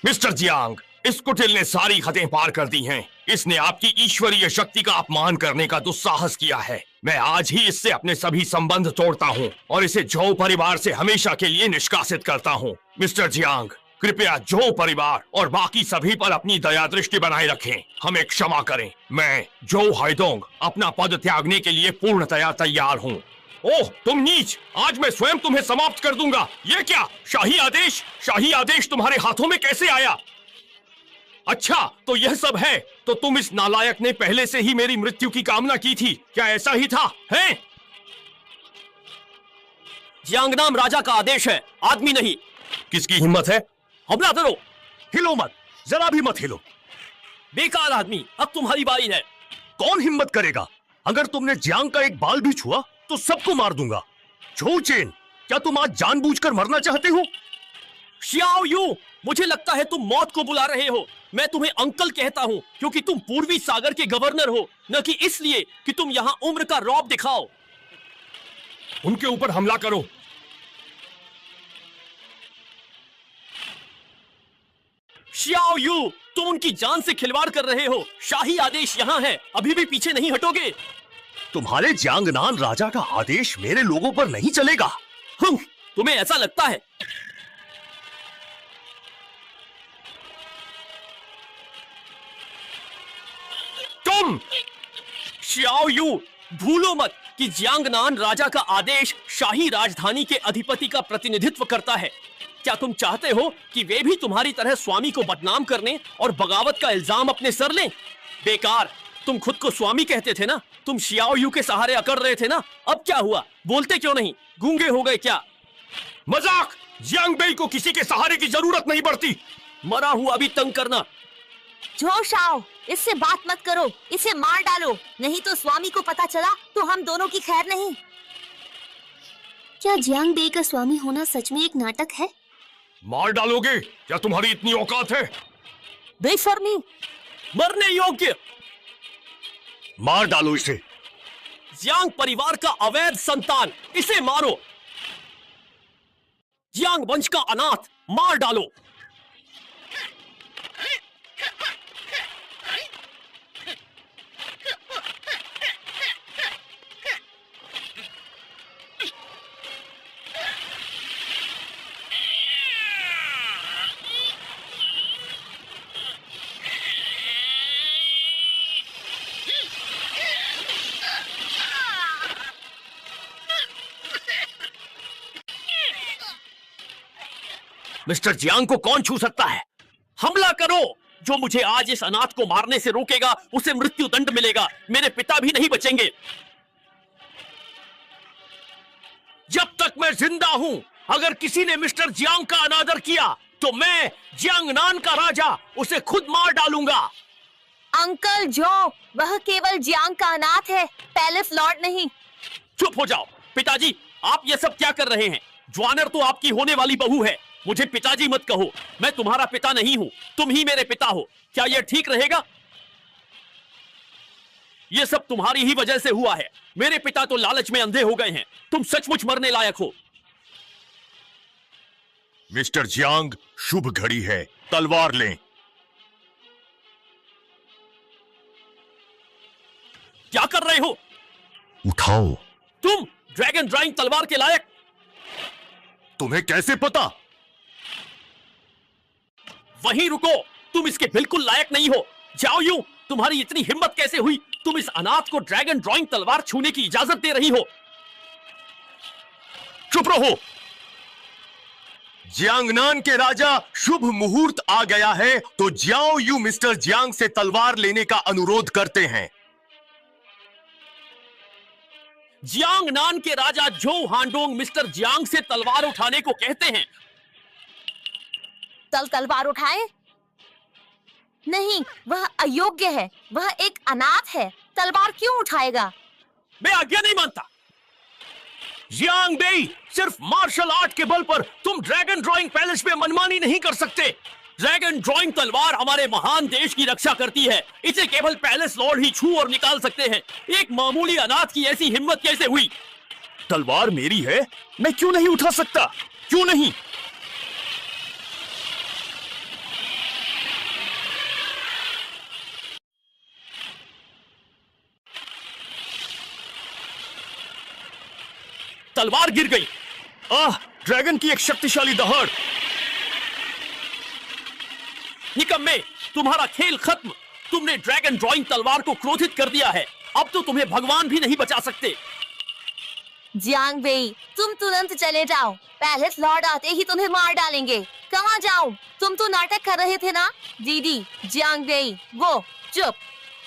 मिस्टर जियांग, इस कुटिल ने सारी हदें पार कर दी हैं। इसने आपकी ईश्वरीय शक्ति का अपमान करने का दुस्साहस किया है। मैं आज ही इससे अपने सभी संबंध तोड़ता हूँ और इसे झो परिवार से हमेशा के लिए निष्कासित करता हूँ। मिस्टर जियांग, कृपया झो परिवार और बाकी सभी पर अपनी दया दृष्टि बनाए रखें। हमें क्षमा करें। मैं झो हाइडोंग अपना पद त्यागने के लिए पूर्णतया तैयार हूँ। ओह तुम नीच, आज मैं स्वयं तुम्हें समाप्त कर दूंगा। ये क्या? शाही आदेश? शाही आदेश तुम्हारे हाथों में कैसे आया? अच्छा, तो यह सब है। तो तुम इस नालायक ने पहले से ही मेरी मृत्यु की कामना की थी, क्या ऐसा ही था? हैं? जियांगनाम राजा का आदेश है, आदमी नहीं। किसकी हिम्मत है? हमला करो। हिलो मत, जरा भी मत हिलो। बेकार आदमी, अब तुम्हारी बारी है। कौन हिम्मत करेगा? अगर तुमने जियांग का एक बाल भी छुआ तो सबको मार दूंगा। झो चेन, क्या तुम आज जानबूझकर मरना चाहते हो? शियाओ यू, मुझे लगता है तुम मौत को बुला रहे हो। मैं तुम्हें अंकल कहता हूँ क्योंकि तुम पूर्वी सागर के गवर्नर हो, न कि इसलिए कि तुम यहाँ उम्र का रौब दिखाओ। उनके ऊपर हमला करो। शियाओ यू, तुम उनकी जान से खिलवाड़ कर रहे हो। शाही आदेश यहाँ है, अभी भी पीछे नहीं हटोगे। तुम्हारे जियांगनान राजा का आदेश मेरे लोगों पर नहीं चलेगा। तुम्हें ऐसा लगता है? तुम शियाओ यू, भूलो मत कि जियांगनान राजा का आदेश शाही राजधानी के अधिपति का प्रतिनिधित्व करता है। क्या तुम चाहते हो कि वे भी तुम्हारी तरह स्वामी को बदनाम करने और बगावत का इल्जाम अपने सर लें? बेकार, तुम खुद को स्वामी कहते थे ना, तुम शियाओ यू के सहारे अकड़ रहे थे ना। अब क्या हुआ? बोलते क्यों नहीं? गूंगे हो गए क्या? मजाक! जियांग बेई को किसी के सहारे की जरूरत नहीं पड़ती। मरा हुआ भी तंग करना। जोश आओ, इससे बात मत करो, इसे मार डालो, नहीं तो स्वामी को पता चला तो हम दोनों की खैर नहीं। क्या जियांग बे का स्वामी होना सच में एक नाटक है? मार डालोगे? क्या तुम्हारी इतनी औकात है? बेशर्मी, मरने योग्य। मार डालो इसे। जियांग परिवार का अवैध संतान, इसे मारो। जियांग वंश का अनाथ, मार डालो। मिस्टर जियांग को कौन छू सकता है? हमला करो। जो मुझे आज इस अनाथ को मारने से रोकेगा उसे मृत्यु दंड मिलेगा। मेरे पिता भी नहीं बचेंगे। जब तक मैं जिंदा हूं, अगर किसी ने मिस्टर जियांग का अनादर किया तो मैं जियांगनान का राजा उसे खुद मार डालूंगा। अंकल जो, वह केवल जियांग का अनाथ है, पैलेस लॉर्ड नहीं। चुप हो जाओ। पिताजी, आप ये सब क्या कर रहे हैं? ज्वानर तो आपकी होने वाली बहू है। मुझे पिताजी मत कहो, मैं तुम्हारा पिता नहीं हूं, तुम ही मेरे पिता हो। क्या यह ठीक रहेगा? यह सब तुम्हारी ही वजह से हुआ है। मेरे पिता तो लालच में अंधे हो गए हैं। तुम सचमुच मरने लायक हो। मिस्टर जियांग, शुभ घड़ी है, तलवार लें। क्या कर रहे हो? उठाओ। तुम ड्रैगन ड्राइंग तलवार के लायक? तुम्हें कैसे पता? वहीं रुको, तुम इसके बिल्कुल लायक नहीं हो। जाओ यूं, तुम्हारी इतनी हिम्मत कैसे हुई? तुम इस अनाथ को ड्रैगन ड्राइंग तलवार छूने की इजाजत दे रही हो? चुप रहो। जियांगनान के राजा, शुभ मुहूर्त आ गया है तो जियाओ यू मिस्टर जियांग से तलवार लेने का अनुरोध करते हैं। जियांगनान के राजा जो हांडोंग मिस्टर जियांग से तलवार उठाने को कहते हैं। तलवार उठाए? नहीं, वह अयोग्य है, वह एक अनाथ है, तलवार क्यों उठाएगा? मैं आज्ञा नहीं मानता। जियांग बेई, सिर्फ मार्शल आर्ट के बल पर तुम ड्रैगन ड्राइंग पैलेस में मनमानी नहीं कर सकते। ड्रैगन ड्राइंग तलवार हमारे महान देश की रक्षा करती है। इसे केवल पैलेस लॉर्ड ही छू और निकाल सकते हैं। एक मामूली अनाथ की ऐसी हिम्मत कैसे हुई? तलवार मेरी है, मैं क्यों नहीं उठा सकता? क्यों नहीं? तलवार गिर गई। ड्रैगन की एक शक्तिशाली दहाड़। निकम्मे, तुम्हारा खेल खत्म। तुमने ड्रैगन ड्राइंग तलवार को क्रोधित कर दिया है। अब तो तुम्हें भगवान भी नहीं बचा सकते। जियांग बेई, तुम तुरंत चले जाओ, पैलेस लॉर्ड आते ही तुम्हें मार डालेंगे। कहाँ जाओ? तुम तो नाटक कर रहे थे ना? दीदी, जियांग बेई, वो चुप।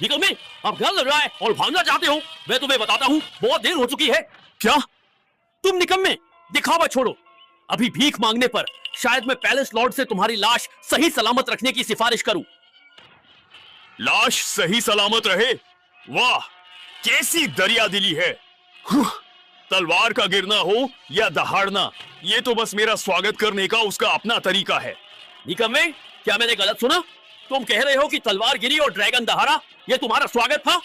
निकम्मे, अब घर लग रहा है और भागना चाहते हो। मैं तुम्हें बताता हूँ, बहुत देर हो चुकी है। क्या तुम निकम्मे, दिखावा छोड़ो। अभी भीख मांगने पर शायद मैं पैलेस लॉर्ड से तुम्हारी लाश सही सलामत रखने की सिफारिश करूं। लाश सही सलामत रहे? वाह, कैसी दरिया दिली है। तलवार का गिरना हो या दहाड़ना, ये तो बस मेरा स्वागत करने का उसका अपना तरीका है। निकम्मे, क्या मैंने गलत सुना? तुम कह रहे हो कि तलवार गिरी और ड्रैगन दहाड़ा, ये तुम्हारा स्वागत था?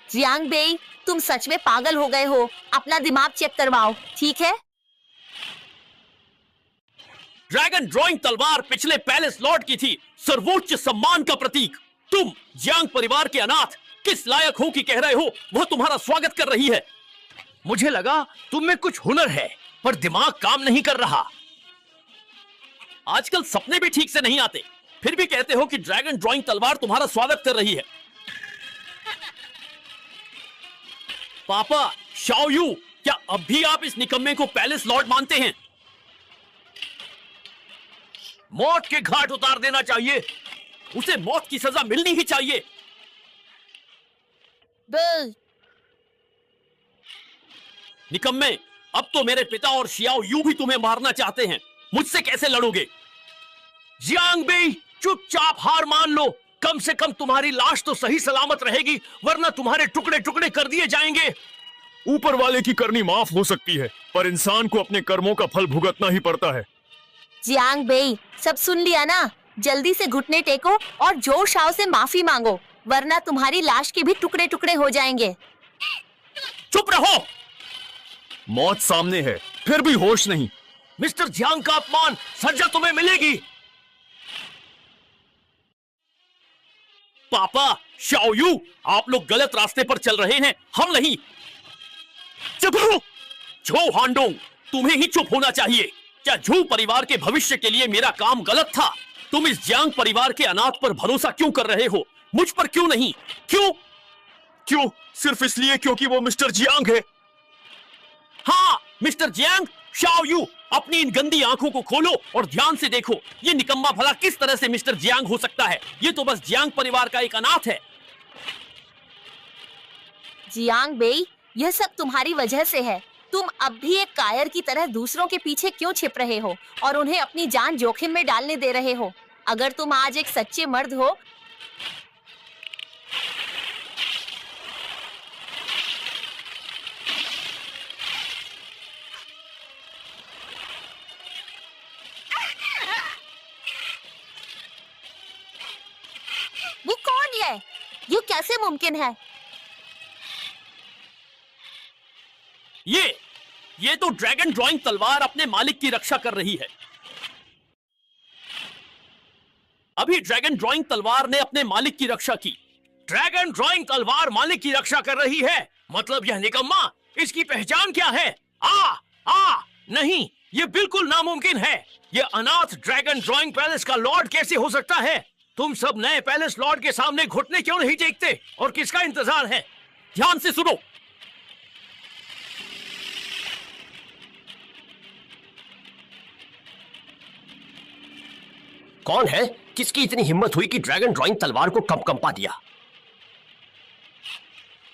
जियांग बेई, तुम सच में पागल हो गए हो। अपना दिमाग चेक करवाओ, ठीक है? ड्रैगन ड्राइंग तलवार पिछले पैलेस लॉर्ड की थी, सर्वोच्च सम्मान का प्रतीक। तुम जियांग परिवार के अनाथ किस लायक हो कि कह रहे हो वह तुम्हारा स्वागत कर रही है? मुझे लगा तुम में कुछ हुनर है, पर दिमाग काम नहीं कर रहा। आजकल सपने भी ठीक से नहीं आते, फिर भी कहते हो कि ड्रैगन ड्राइंग तलवार तुम्हारा स्वागत कर रही है। पापा, शाओयू, क्या अब भी आप इस निकम्मे को पैलेस लॉर्ड मानते हैं? मौत के घाट उतार देना चाहिए। उसे मौत की सजा मिलनी ही चाहिए। बेई, निकम्मे, अब तो मेरे पिता और शियाओ यू भी तुम्हें मारना चाहते हैं। मुझसे कैसे लड़ोगे? जियांग बेई, चुपचाप हार मान लो। कम से कम तुम्हारी लाश तो सही सलामत रहेगी, वरना तुम्हारे टुकड़े टुकड़े कर दिए जाएंगे। ऊपर वाले की करनी माफ हो सकती है, पर इंसान को अपने कर्मों का फल भुगतना ही पड़ता है। जियांग बेई, सब सुन लिया ना? जल्दी से घुटने टेको और जो शाओ से माफी मांगो, वरना तुम्हारी लाश के भी टुकड़े टुकड़े हो जाएंगे। चुप रहो। मौत सामने है, फिर भी होश नहीं। मिस्टर जियांग का अपमान सजा तुम्हें मिलेगी। पापा, शाओयू, आप लोग गलत रास्ते पर चल रहे हैं, हम नहीं। चुप रहो। झो हांडोंग, तुम्हें ही चुप होना चाहिए। क्या झू परिवार के भविष्य के लिए मेरा काम गलत था? तुम इस जियांग परिवार के अनाथ पर भरोसा क्यों कर रहे हो? मुझ पर क्यों नहीं? क्यों? सिर्फ इसलिए क्योंकि वो मिस्टर जियांग है। हाँ, मिस्टर जियांग। शाओयू, अपनी इन गंदी आंखों को खोलो और ध्यान से देखो, ये निकम्मा भला किस तरह से मिस्टर जियांग हो सकता है? ये तो बस जियांग परिवार का एक अनाथ है। जियांग बेई, यह सब तुम्हारी वजह से है। तुम अब भी एक कायर की तरह दूसरों के पीछे क्यों छिप रहे हो और उन्हें अपनी जान जोखिम में डालने दे रहे हो? अगर तुम आज एक सच्चे मर्द हो वो कौन है? ये कैसे मुमकिन है? ये तो ड्रैगन ड्राइंग तलवार अपने मालिक की रक्षा कर रही है। अभी ड्रैगन ड्राइंग तलवार ने अपने मालिक की रक्षा की। ड्रैगन ड्राइंग तलवार मालिक की रक्षा कर रही है, मतलब यह निकम्मा, इसकी पहचान क्या है? नहीं, यह बिल्कुल नामुमकिन है। यह अनाथ ड्रैगन ड्राइंग पैलेस का लॉर्ड कैसे हो सकता है? तुम सब नए पैलेस लॉर्ड के सामने घुटने क्यों नहीं टेकते और किसका इंतजार है? ध्यान से सुनो। कौन है? किसकी इतनी हिम्मत हुई कि ड्रैगन ड्राइंग तलवार को कंपा दिया?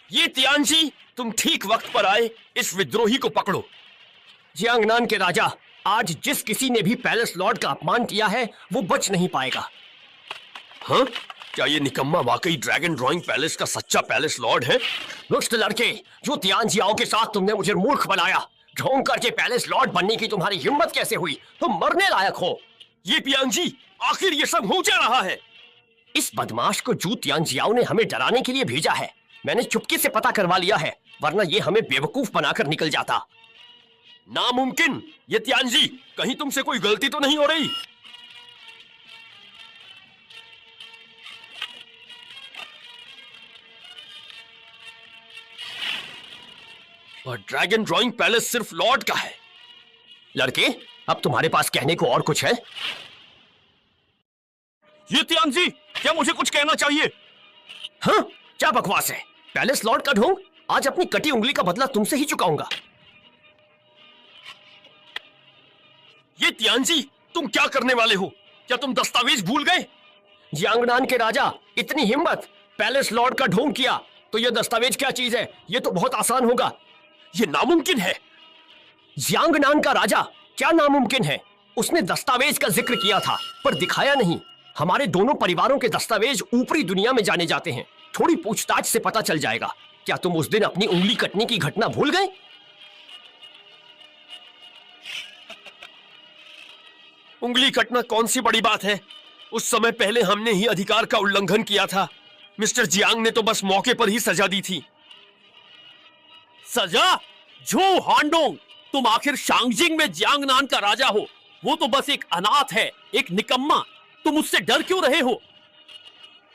ये तियानजी, तुम ठीक वक्त पर आए। इस विद्रोही को पकड़ो। जियांगनान के राजा, आज जिस किसी ने भी पैलेस लॉर्ड का अपमान किया है वो बच नहीं पाएगा। हाँ? क्या ये निकम्मा वाकई ड्रैगन ड्राइंग पैलेस का सच्चा पैलेस लॉर्ड है? दुष्ट लड़के, जो तियानजियाओं के साथ तुमने मुझे मूर्ख बनाया, ढोंग करके पैलेस लॉर्ड बनने की तुम्हारी हिम्मत कैसे हुई? तुम मरने लायक हो। ये पियांगजी, आखिर ये सब हो क्या रहा है? इस बदमाश को जू तियानजियाओं ने हमें डराने के लिए भेजा है। मैंने चुपके से पता करवा लिया है, वरना ये हमें बेवकूफ बनाकर निकल जाता। नामुमकिन। ये तियानजी, कहीं तुमसे कोई गलती तो नहीं हो रही? और ड्रैगन ड्राइंग पैलेस सिर्फ लॉर्ड का है। लड़के, अब तुम्हारे पास कहने को और कुछ है? ये तियानजी, क्या मुझे कुछ कहना चाहिए? हाँ, क्या बकवास है? पैलेस लॉर्ड का ढोंग, आज अपनी कटी उंगली का बदला तुमसे ही चुकाऊंगा। ये तियानजी, तुम क्या करने वाले हो? क्या तुम दस्तावेज भूल गए? जियांगनान के राजा, इतनी हिम्मत, पैलेस लॉर्ड का ढोंग किया तो यह दस्तावेज क्या चीज है? यह तो बहुत आसान होगा। यह नामुमकिन है। जियांगनान का राजा, क्या नामुमकिन है? उसने दस्तावेज का जिक्र किया था पर दिखाया नहीं। हमारे दोनों परिवारों के दस्तावेज ऊपरी दुनिया में जाने जाते हैं, थोड़ी पूछताछ से पता चल जाएगा। क्या तुम उस दिन अपनी उंगली कटने की घटना भूल गए? उंगली कटना कौन सी बड़ी बात है? उस समय पहले हमने ही अधिकार का उल्लंघन किया था। मिस्टर जियांग ने तो बस मौके पर ही सजा दी थी। सजा? झू हांडोंग, तुम आखिर शांगजिंग में जियांगनान का राजा हो। वो तो बस एक अनाथ है, एक निकम्मा। तुम उससे डर क्यों रहे हो?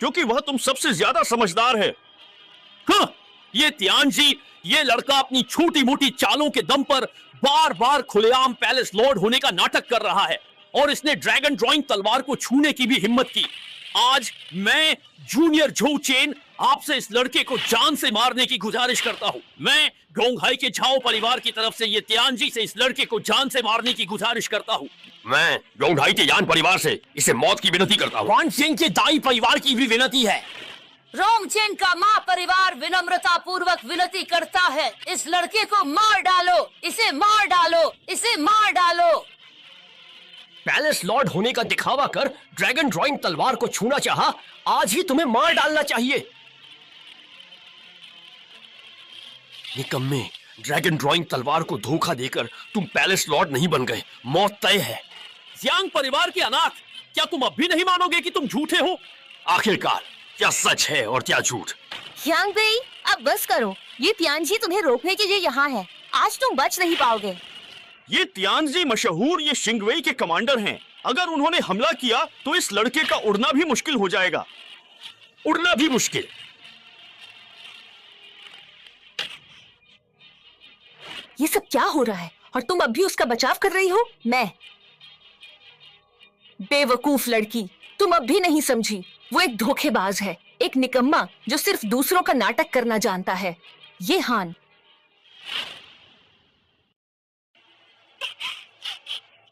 क्योंकि वह तुम सबसे ज्यादा समझदार है। हाँ, ये तियानजी, ये लड़का अपनी छोटी मोटी चालों के दम पर बार बार खुलेआम पैलेस लॉर्ड होने का नाटक कर रहा है, और इसने ड्रैगन ड्राइंग तलवार को छूने की भी हिम्मत की। आज मैं जूनियर झो चेन आपसे इस लड़के को जान से मारने की गुजारिश करता हूँ। मैं गोंगहाई के झाओ परिवार की तरफ से ये तियानजी से इस लड़के को जान से मारने की गुजारिश करता हूँ। मैं गोंगहाई के यान परिवार से इसे मौत की विनती करता हूँ। वान चेंग के दाई परिवार की भी विनती है। रोंगचेन का माँ परिवार विनम्रता पूर्वक विनती करता है, इस लड़के को मार डालो, इसे मार डालो, इसे मार डालो। पैलेस लॉर्ड होने का दिखावा कर ड्रैगन ड्राइंग तलवार को छूना चाहा, आज ही तुम्हें मार डालना चाहिए। निकम्मे, ड्रैगन ड्राइंग तलवार को धोखा देकर तुम पैलेस लॉर्ड नहीं बन गए। मौत तय है। जियांग परिवार के अनाथ, क्या तुम अब भी नहीं मानोगे कि तुम झूठे हो? आखिरकार क्या सच है और क्या झूठ? यांग बेई, अब बस करो। ये तियानजी तुम्हें रोकने के लिए यहाँ है। आज तुम बच नहीं पाओगे। ये तियानजी मशहूर ये शिंगवेई के कमांडर हैं। अगर उन्होंने हमला किया तो इस लड़के का उड़ना भी मुश्किल हो जाएगा। उड़ना भी मुश्किल? ये सब क्या हो रहा है और तुम अब भी उसका बचाव कर रही हो? मैं बेवकूफ लड़की, तुम अब भी नहीं समझी। वो एक धोखेबाज है, एक निकम्मा जो सिर्फ दूसरों का नाटक करना जानता है। ये हान।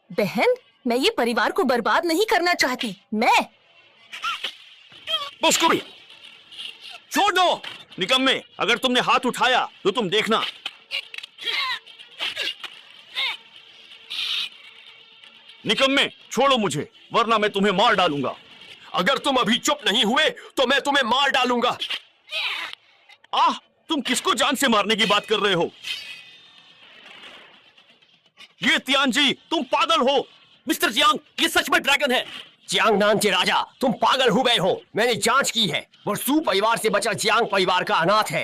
बहन, मैं ये परिवार को बर्बाद नहीं करना चाहती। मैं बस्कुरी, छोड़ दो। निकम्मे, अगर तुमने हाथ उठाया तो तुम देखना। निकम्मे, छोड़ो मुझे, वरना मैं तुम्हें मार डालूंगा। अगर तुम अभी चुप नहीं हुए तो मैं तुम्हें मार डालूंगा। आह, तुम किसको जान से मारने की बात कर रहे हो? ये तियानजी, तुम पागल हो। मिस्टर जियांग, ये सच में ड्रैगन है। जियांगनान के राजा, तुम पागल हो गए हो। मैंने जांच की है, वो सू परिवार से बचा जियांग परिवार का अनाथ है।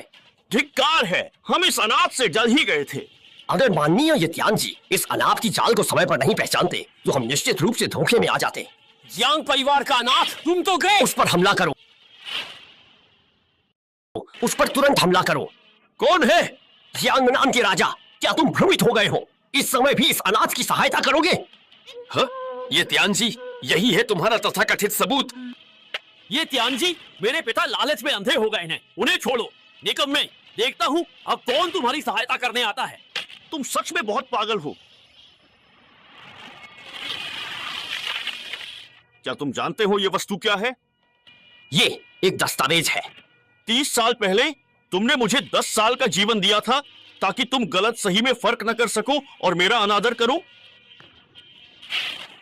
धिक्कार है, हम इस अनाथ से डर ही गए थे। अगर माननीय ये तियानजी इस अनाथ की चाल को समय पर नहीं पहचानते तो हम निश्चित रूप से धोखे में आ जाते। जियांग परिवार का अनाथ, तुम तो गए। उस पर हमला करो, उस पर तुरंत हमला करो। कौन है? जियांगनान के राजा, क्या तुम भ्रमित हो गए हो? इस समय भी इस अनाथ की सहायता करोगे? हाँ? ये तियानजी, यही है तुम्हारा तथाकथित सबूत? ये तियानजी मेरे पिता लालच में अंधे हो गए हैं, उन्हें छोड़ो। निकम्मे, देखता हूँ अब कौन तुम्हारी सहायता करने आता है। तुम सच में बहुत पागल हो। क्या तुम जानते हो ये वस्तु क्या है? ये एक दस्तावेज है। 30 साल पहले तुमने मुझे 10 साल का जीवन दिया था ताकि तुम गलत सही में फर्क न कर सको और मेरा अनादर करो।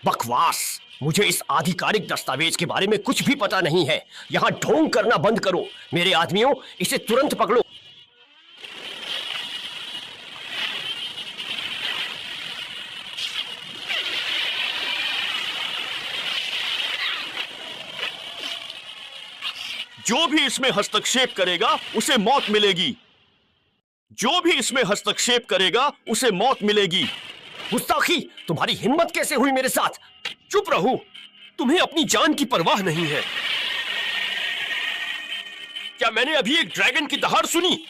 बकवास, मुझे इस आधिकारिक दस्तावेज के बारे में कुछ भी पता नहीं है। यहाँ ढोंग करना बंद करो। मेरे आदमियों, इसे तुरंत पकड़ो। जो भी इसमें हस्तक्षेप करेगा उसे मौत मिलेगी। जो भी इसमें हस्तक्षेप करेगा उसे मौत मिलेगी। गुस्ताखी, तुम्हारी हिम्मत कैसे हुई मेरे साथ? चुप रहो, तुम्हें अपनी जान की परवाह नहीं है। क्या मैंने अभी एक ड्रैगन की दहाड़ सुनी?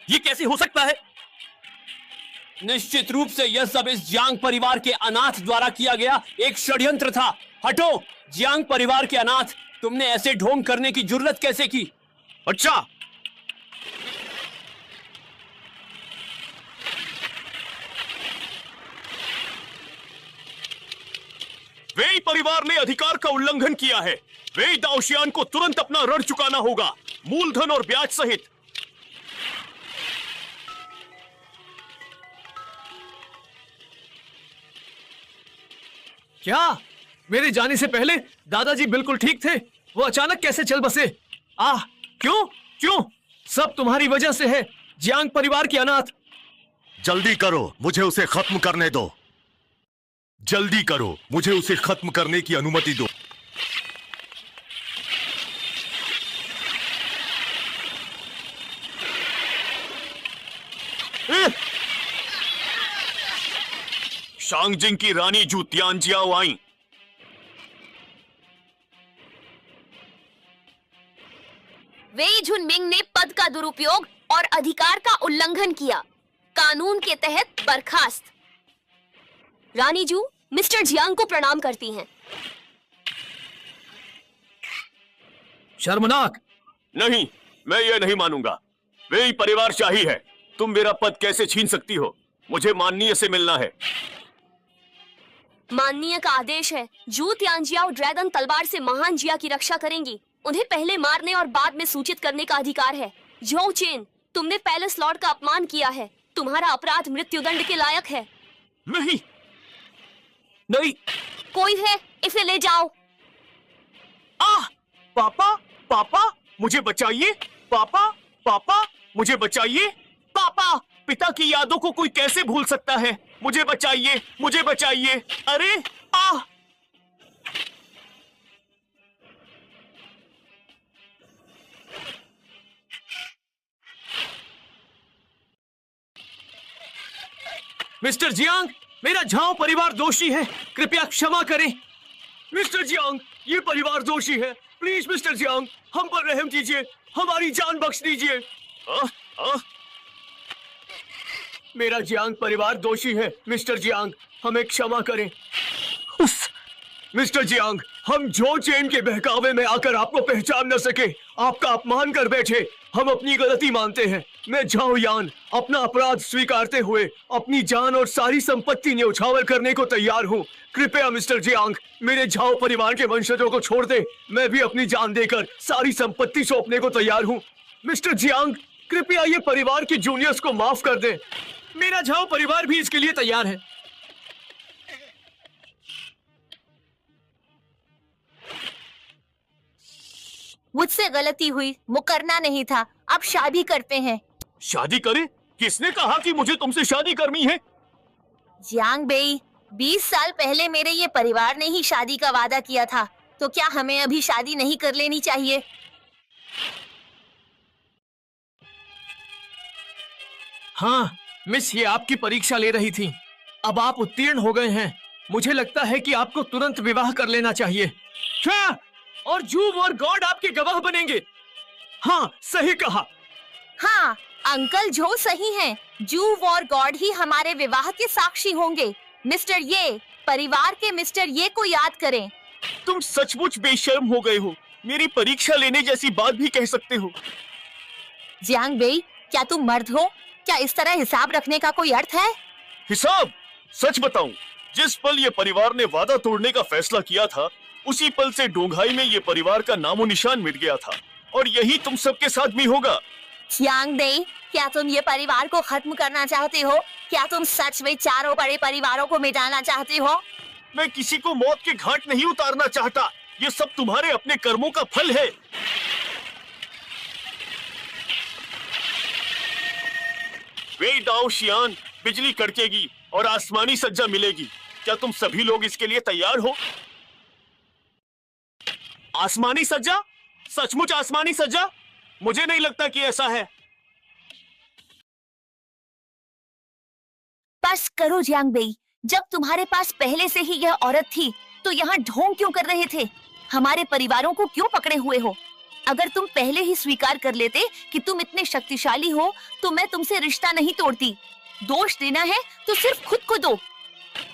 ये कैसे हो सकता है? निश्चित रूप से यह सब इस जियांग परिवार के अनाथ द्वारा किया गया एक षड्यंत्र था। हटो, जियांग परिवार के अनाथ, तुमने ऐसे ढोंग करने की जुर्रत कैसे की? अच्छा, वेई परिवार ने अधिकार का उल्लंघन किया है। वेई दाओशियान को तुरंत अपना ऋण चुकाना होगा, मूलधन और ब्याज सहित। क्या मेरे जाने से पहले दादाजी बिल्कुल ठीक थे? वो अचानक कैसे चल बसे? आह, क्यों क्यों? सब तुम्हारी वजह से है, जियांग परिवार के अनाथ। जल्दी करो, मुझे उसे खत्म करने दो। जल्दी करो, मुझे उसे खत्म करने की अनुमति दो। शांगजिंग की रानी जू तियानजियाओ आई। वेई झुनमिंग ने पद का दुरुपयोग और अधिकार का उल्लंघन किया। कानून के तहत बर्खास्त। रानी जू मिस्टर जियांग को प्रणाम करती हैं। शर्मनाक। नहीं, मैं ये नहीं मानूंगा। वेई परिवारशाही है। तुम मेरा पद कैसे छीन सकती हो? मुझे माननीय से मिलना है। माननीय का आदेश है। जू तियानजियाओ ड्रैगन तलवार से महान जिया की रक्षा करेंगी। उन्हें पहले मारने और बाद में सूचित करने का अधिकार है। झोउ चेन, तुमने पैलेस लॉर्ड का अपमान किया है। तुम्हारा अपराध मृत्युदंड के लायक है। नहीं, नहीं। कोई है, इसे ले जाओ। पापा, पापा, मुझे बचाइए। पापा, पापा, मुझे बचाइए। पापा, पिता की यादों को कोई कैसे भूल सकता है? मुझे बचाइए, मुझे बचाइए। अरे मिस्टर जियांग, मेरा झाओ परिवार दोषी है, कृपया क्षमा करें। मिस्टर जियांग, ये परिवार दोषी है। प्लीज मिस्टर जियांग, हम पर रहम कीजिए, हमारी जान बख्श दीजिए। मेरा जियांग परिवार दोषी है। मिस्टर जियांग, हमें क्षमा करें। मिस्टर जियांग, हम झोउ चेन के बहकावे में आकर आपको पहचान न सके, आपका अपमान कर बैठे। हम अपनी गलती मानते हैं। मैं झाओ यान अपना अपराध स्वीकारते हुए अपनी जान और सारी संपत्ति न्यौछावर करने को तैयार हूँ। कृपया मिस्टर जियांग, मेरे झाओ परिवार के वंशजों को छोड़ दे। मैं भी अपनी जान देकर सारी संपत्ति सौंपने को तैयार हूँ। मिस्टर जियांग, कृपया ये परिवार के जूनियर्स को माफ कर दें। मेरा झाओ परिवार भी इसके लिए तैयार है। मुझसे गलती हुई, मुकरना नहीं था। अब शादी करते हैं। शादी करें? किसने कहा कि मुझे तुमसे शादी करनी है? जियांग बेई, 20 साल पहले मेरे ये परिवार ने ही शादी का वादा किया था, तो क्या हमें अभी शादी नहीं कर लेनी चाहिए? हाँ मिस, ये आपकी परीक्षा ले रही थी। अब आप उत्तीर्ण हो गए हैं। मुझे लगता है कि आपको तुरंत विवाह कर लेना चाहिए। क्या? और जू और गॉड आपके गवाह बनेंगे। हाँ, सही कहा। हाँ, अंकल जो सही हैं। जू और गॉड ही हमारे विवाह के साक्षी होंगे। मिस्टर ये, परिवार के मिस्टर ये को याद करें। तुम सचमुच बेशर्म हो गए हो। मेरी परीक्षा लेने जैसी बात भी कह सकते हो। जियांग बेई, क्या तुम मर्द हो? क्या इस तरह हिसाब रखने का कोई अर्थ है? हिसाब? सच बताऊं, जिस पल ये परिवार ने वादा तोड़ने का फैसला किया था, उसी पल से डोंघाई में ये परिवार का नामो निशान मिट गया था। और यही तुम सबके साथ भी होगा। जियांग बेई, क्या तुम ये परिवार को खत्म करना चाहते हो? क्या तुम सच में चारों बड़े परिवारों को मिटाना चाहते हो? मैं किसी को मौत के घाट नहीं उतारना चाहता। ये सब तुम्हारे अपने कर्मों का फल है। वेई दाओ शियान, बिजली कड़केगी और आसमानी सज्जा मिलेगी। क्या तुम सभी लोग इसके लिए तैयार हो? आसमानी सज्जा? सचमुच आसमानी सज्जा? मुझे नहीं लगता कि ऐसा है। बस करो जियांग बेई, जब तुम्हारे पास पहले से ही यह औरत थी, तो यहाँ ढोंग क्यों कर रहे थे? हमारे परिवारों को क्यों पकड़े हुए हो? अगर तुम पहले ही स्वीकार कर लेते कि तुम इतने शक्तिशाली हो, तो मैं तुमसे रिश्ता नहीं तोड़ती। दोष देना है तो सिर्फ खुद को दो।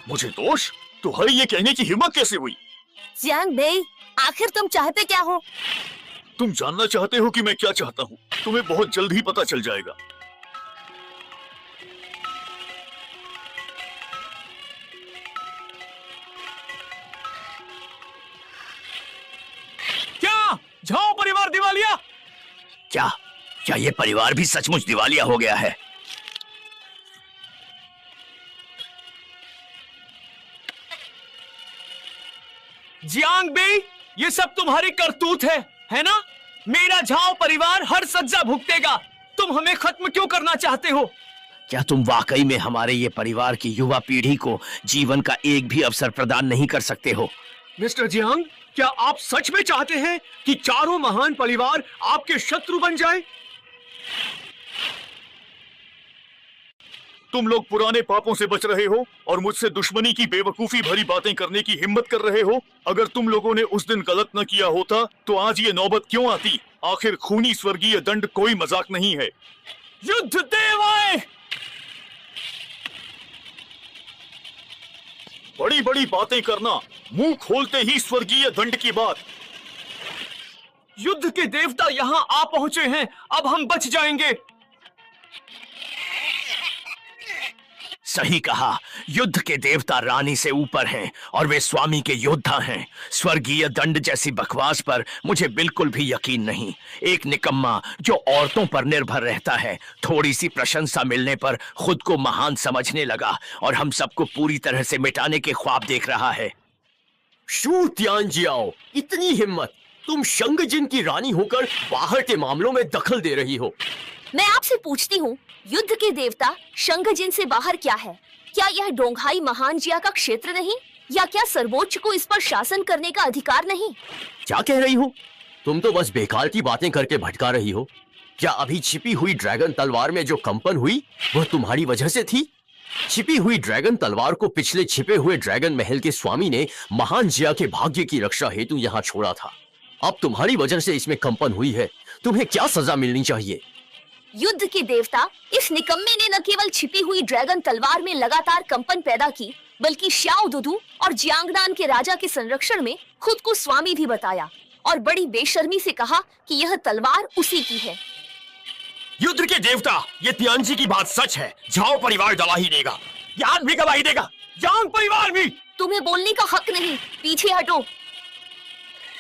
मुझे दोष? तुम्हारी ये कहने की हिम्मत कैसे हुई? जियांग बेई, आखिर तुम चाहते क्या हो? तुम जानना चाहते हो कि मैं क्या चाहता हूँ? तुम्हें बहुत जल्द ही पता चल जाएगा। क्या झाओ परिवार दिवालिया? क्या क्या ये परिवार भी सचमुच दिवालिया हो गया है? जियांग बेई, ये सब तुम्हारी करतूत है ना? मेरा झाओ परिवार हर सज्जा भुगतेगा। तुम हमें खत्म क्यों करना चाहते हो? क्या तुम वाकई में हमारे ये परिवार की युवा पीढ़ी को जीवन का एक भी अवसर प्रदान नहीं कर सकते हो? मिस्टर जियांग, क्या आप सच में चाहते हैं कि चारों महान परिवार आपके शत्रु बन जाएं? तुम लोग पुराने पापों से बच रहे हो और मुझसे दुश्मनी की बेवकूफी भरी बातें करने की हिम्मत कर रहे हो। अगर तुम लोगों ने उस दिन गलत न किया होता तो आज ये नौबत क्यों आती? आखिर खूनी स्वर्गीय दंड कोई मजाक नहीं है। युद्ध देवाए! बड़ी बड़ी बातें करना, मुंह खोलते ही स्वर्गीय दंड की बात। युद्ध के देवता यहाँ आ पहुंचे हैं, अब हम बच जाएंगे। सही कहा, युद्ध के देवता रानी से ऊपर हैं और वे स्वामी के योद्धा हैं। स्वर्गीय दंड जैसी बकवास पर मुझे बिल्कुल भी यकीन नहीं। एक निकम्मा जो औरतों पर निर्भर रहता है, थोड़ी सी प्रशंसा मिलने पर खुद को महान समझने लगा और हम सबको पूरी तरह से मिटाने के ख्वाब देख रहा है। शू तियानजियाओ, इतनी हिम्मत! तुम शंगजिन की रानी होकर बाहर के मामलों में दखल दे रही हो। मैं आपसे पूछती हूँ, युद्ध के देवता शंगजिन से बाहर क्या है? क्या यह डोंघाई महान जिया का क्षेत्र नहीं? या क्या सर्वोच्च को इस पर शासन करने का अधिकार नहीं? क्या कह रही हो? तुम तो बस बेकार की बातें करके भटका रही हो। क्या अभी छिपी हुई ड्रैगन तलवार में जो कंपन हुई वह तुम्हारी वजह से थी? छिपी हुई ड्रैगन तलवार को पिछले छिपे हुए ड्रैगन महल के स्वामी ने महान जिया के भाग्य की रक्षा हेतु यहाँ छोड़ा था। अब तुम्हारी वजह से इसमें कंपन हुई है। तुम्हें क्या सजा मिलनी चाहिए? युद्ध के देवता, इस निकम्मे ने न केवल छिपी हुई ड्रैगन तलवार में लगातार कंपन पैदा की, बल्कि श्याओ दुदू और जियांगनान के राजा के संरक्षण में खुद को स्वामी भी बताया और बड़ी बेशर्मी से कहा कि यह तलवार उसी की है। युद्ध के देवता, ये तियानजी की बात सच है। झाओ परिवार गवाही देगा, यान भी गवाही देगा, यांग परिवार भी। तुम्हें बोलने का हक नहीं, पीछे हटो।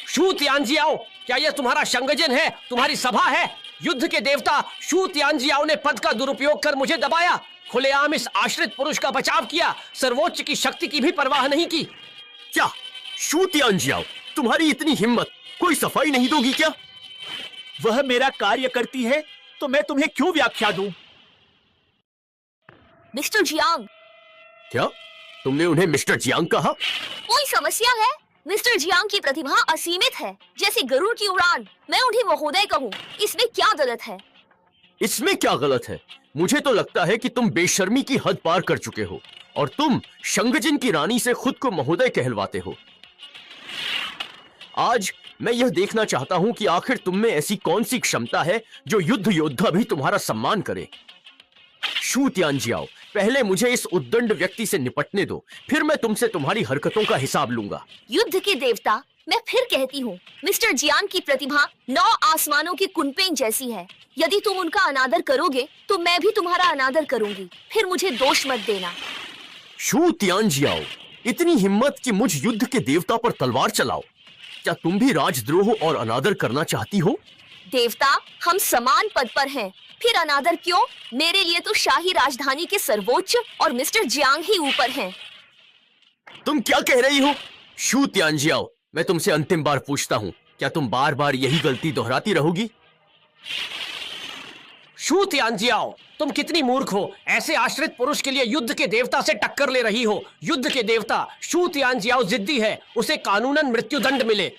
शू तियानजियाओ, क्या यह तुम्हारा शंगजिन है, तुम्हारी सभा है? युद्ध के देवता शू तियानजियाओ ने पद का दुरुपयोग कर मुझे दबाया, खुलेआम इस आश्रित पुरुष का बचाव किया, सर्वोच्च की शक्ति की भी परवाह नहीं की। क्या शू तियानजियाओ, तुम्हारी इतनी हिम्मत, कोई सफाई नहीं दोगी क्या? वह मेरा कार्य करती है तो मैं तुम्हें क्यों व्याख्या दूं? Mister Jiang. क्या तुमने उन्हें मिस्टर जियांग कहा? कोई समस्या है? मिस्टर जियांग की प्रतिभा असीमित है, जैसे गरुड़ की उड़ान। मैं उन्हें महोदय कहूँ, इसमें क्या गलत है? इसमें क्या गलत है? मुझे तो लगता है कि तुम बेशर्मी की हद पार कर चुके हो और तुम शंगजिन की रानी से खुद को महोदय कहलवाते हो। आज मैं यह देखना चाहता हूं कि आखिर तुम में ऐसी कौन सी क्षमता है जो युद्ध योद्धा भी तुम्हारा सम्मान करे। शू तियानजियाओ, पहले मुझे इस उद्दंड व्यक्ति से निपटने दो, फिर मैं तुमसे तुम्हारी हरकतों का हिसाब लूंगा। युद्ध के देवता, मैं फिर कहती हूँ, मिस्टर जियांग की प्रतिभा 9 आसमानों की कुनपेंग जैसी है। यदि तुम उनका अनादर करोगे तो मैं भी तुम्हारा अनादर करूंगी, फिर मुझे दोष मत देना। शू तियानजियाओ, इतनी हिम्मत कि मुझ युद्ध के देवता पर तलवार चलाओ। क्या तुम भी राजद्रोह और अनादर करना चाहती हो? देवता, हम समान पद पर हैं, फिर अनादर क्यों? मेरे लिए तो शाही राजधानी के सर्वोच्च और मिस्टर जियांग ही ऊपर हैं। तुम क्या कह रही हो? शू तियानजियाओ, मैं तुमसे अंतिम बार पूछता हूँ, क्या तुम बार बार यही गलती दोहराती रहोगी? शू तियानजियाओ, तुम कितनी मूर्ख हो, ऐसे आश्रित पुरुष के लिए युद्ध के देवता से टक्कर ले रही हो। युद्ध के देवता शू तियानजियाओ जिद्दी है, उसे कानूनन मृत्युदंड मिले।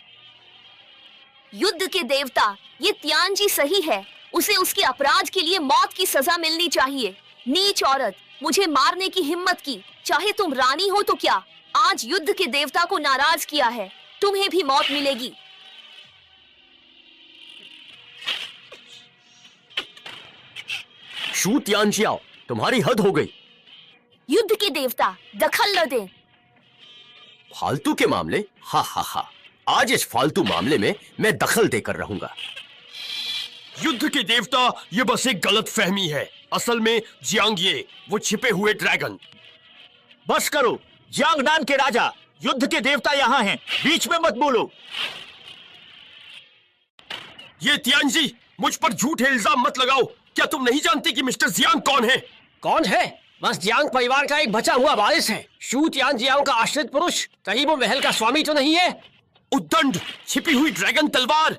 युद्ध के देवता, ये तियानजी सही है, उसे उसके अपराध के लिए मौत की सजा मिलनी चाहिए। नीच औरत, मुझे मारने की हिम्मत की, चाहे तुम रानी हो तो क्या। आज युद्ध के देवता को नाराज किया है, तुम्हें भी मौत मिलेगी। शू तियानजियाओ, तुम्हारी हद हो गई। युद्ध के देवता, दखल न दें। फालतू के मामले? हा हा हा, आज इस फालतू मामले में मैं दखल देकर रहूंगा। युद्ध के देवता, ये बस एक गलत फहमी है। असल में जियांग ये वो छिपे हुए ड्रैगन। बस करो, जियांगनान के राजा, युद्ध के देवता यहाँ हैं, बीच में मत बोलो। ये तियानजी, मुझ पर झूठे इल्जाम मत लगाओ। क्या तुम नहीं जानते कि मिस्टर जियांग कौन है? कौन है? बस जियांग परिवार का एक बचा हुआ वारिस है। शू तियानजियाओ का आश्रित पुरुष, कहीं वो महल का स्वामी तो नहीं है? उद्दंड, छिपी हुई ड्रैगन तलवार।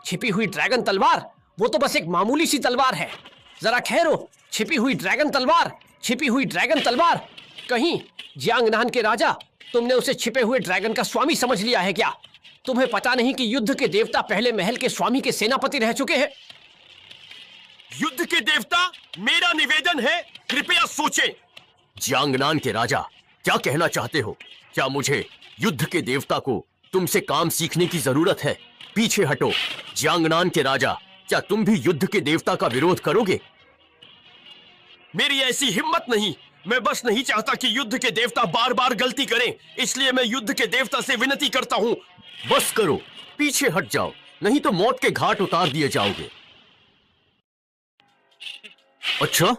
छिपी हुई ड्रैगन तलवार? वो तो बस एक मामूली सी तलवार है। जरा ठहरो, छिपी हुई ड्रैगन तलवार, छिपी हुई ड्रैगन तलवार। कहीं जियांगनान के राजा, तुमने उसे छिपे हुए ड्रैगन का स्वामी समझ लिया है क्या? तुम्हें पता नहीं कि युद्ध के देवता पहले महल के स्वामी के सेनापति रह चुके हैं? युद्ध के देवता? मेरा निवेदन है, कृपया सोचें। जियांगनान के राजा, क्या कहना चाहते हो? क्या मुझे युद्ध के देवता को तुमसे काम सीखने की जरूरत है? पीछे हटो। जियांगनान के राजा, क्या तुम भी युद्ध के देवता का विरोध करोगे? मेरी ऐसी हिम्मत नहीं। मैं बस नहीं चाहता कि युद्ध के देवता बार बार गलती करें, इसलिए मैं युद्ध के देवता से विनती करता हूं। बस करो, पीछे हट जाओ, नहीं तो मौत के घाट उतार दिए जाओगे। अच्छा,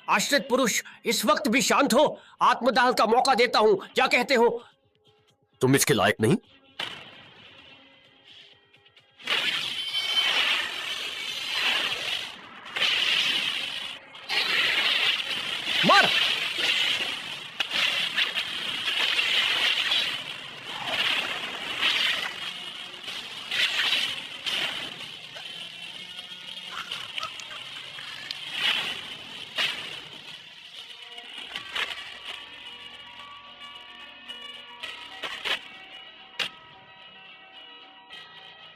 आश्रित पुरुष, इस वक्त भी शांत हो। आत्मदाह का मौका देता हूं, क्या कहते हो? तुम इसके लायक नहीं। मार।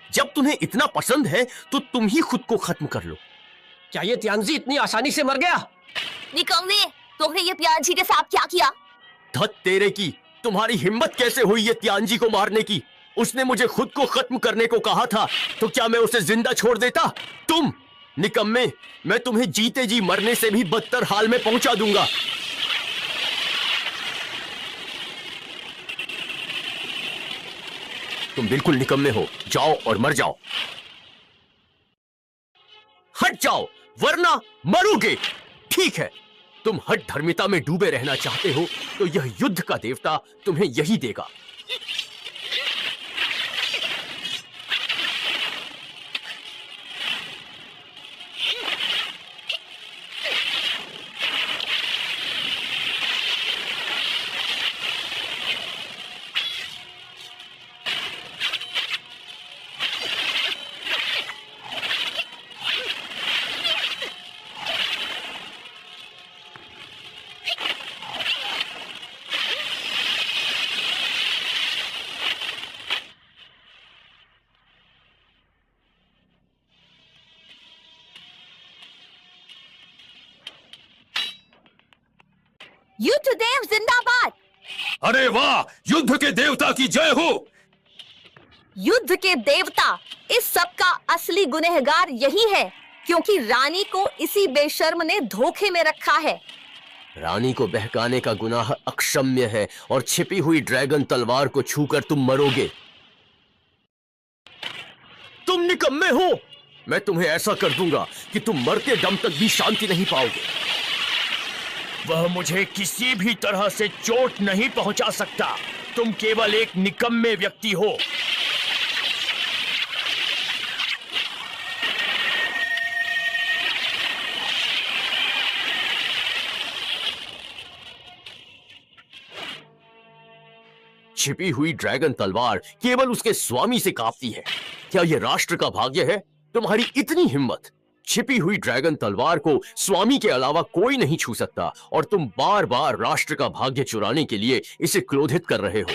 जब तुम्हें इतना पसंद है तो तुम ही खुद को खत्म कर लो। क्या ये तियांजी इतनी आसानी से मर गया? निकम्मे, तुमने ये तियांजी के साथ क्या किया? धत तेरे की, तुम्हारी हिम्मत कैसे हुई ये तियांजी को मारने की? उसने मुझे खुद को खत्म करने को कहा था, तो क्या मैं उसे जिंदा छोड़ देता? तुम निकम्मे, मैं तुम्हें जीते जी मरने से भी बदतर हाल में पहुंचा दूंगा। तुम बिल्कुल निकम्मे हो, जाओ और मर जाओ। हट जाओ वरना मरोगे। ठीक है, तुम हठ धर्मिता में डूबे रहना चाहते हो तो यह युद्ध का देवता तुम्हें यही देगा। युद्धदेव जिंदाबाद! अरे वाह, युद्ध के देवता की जय हो। युद्ध के देवता, इस सब का असली गुनहगार यही है, क्योंकि रानी को इसी बेशर्म ने धोखे में रखा है। रानी को बहकाने का गुनाह अक्षम्य है और छिपी हुई ड्रैगन तलवार को छूकर तुम मरोगे। तुम निकम्मे हो। मैं तुम्हें ऐसा कर दूंगा कि तुम मरते दम तक भी शांति नहीं पाओगे। वह मुझे किसी भी तरह से चोट नहीं पहुंचा सकता। तुम केवल एक निकम्मे व्यक्ति हो। छिपी हुई ड्रैगन तलवार केवल उसके स्वामी से कांपती है। क्या यह राष्ट्र का भाग्य है? तुम्हारी इतनी हिम्मत! छिपी हुई ड्रैगन तलवार को स्वामी के अलावा कोई नहीं छू सकता और तुम बार बार राष्ट्र का भाग्य चुराने के लिए इसे क्रोधित कर रहे हो।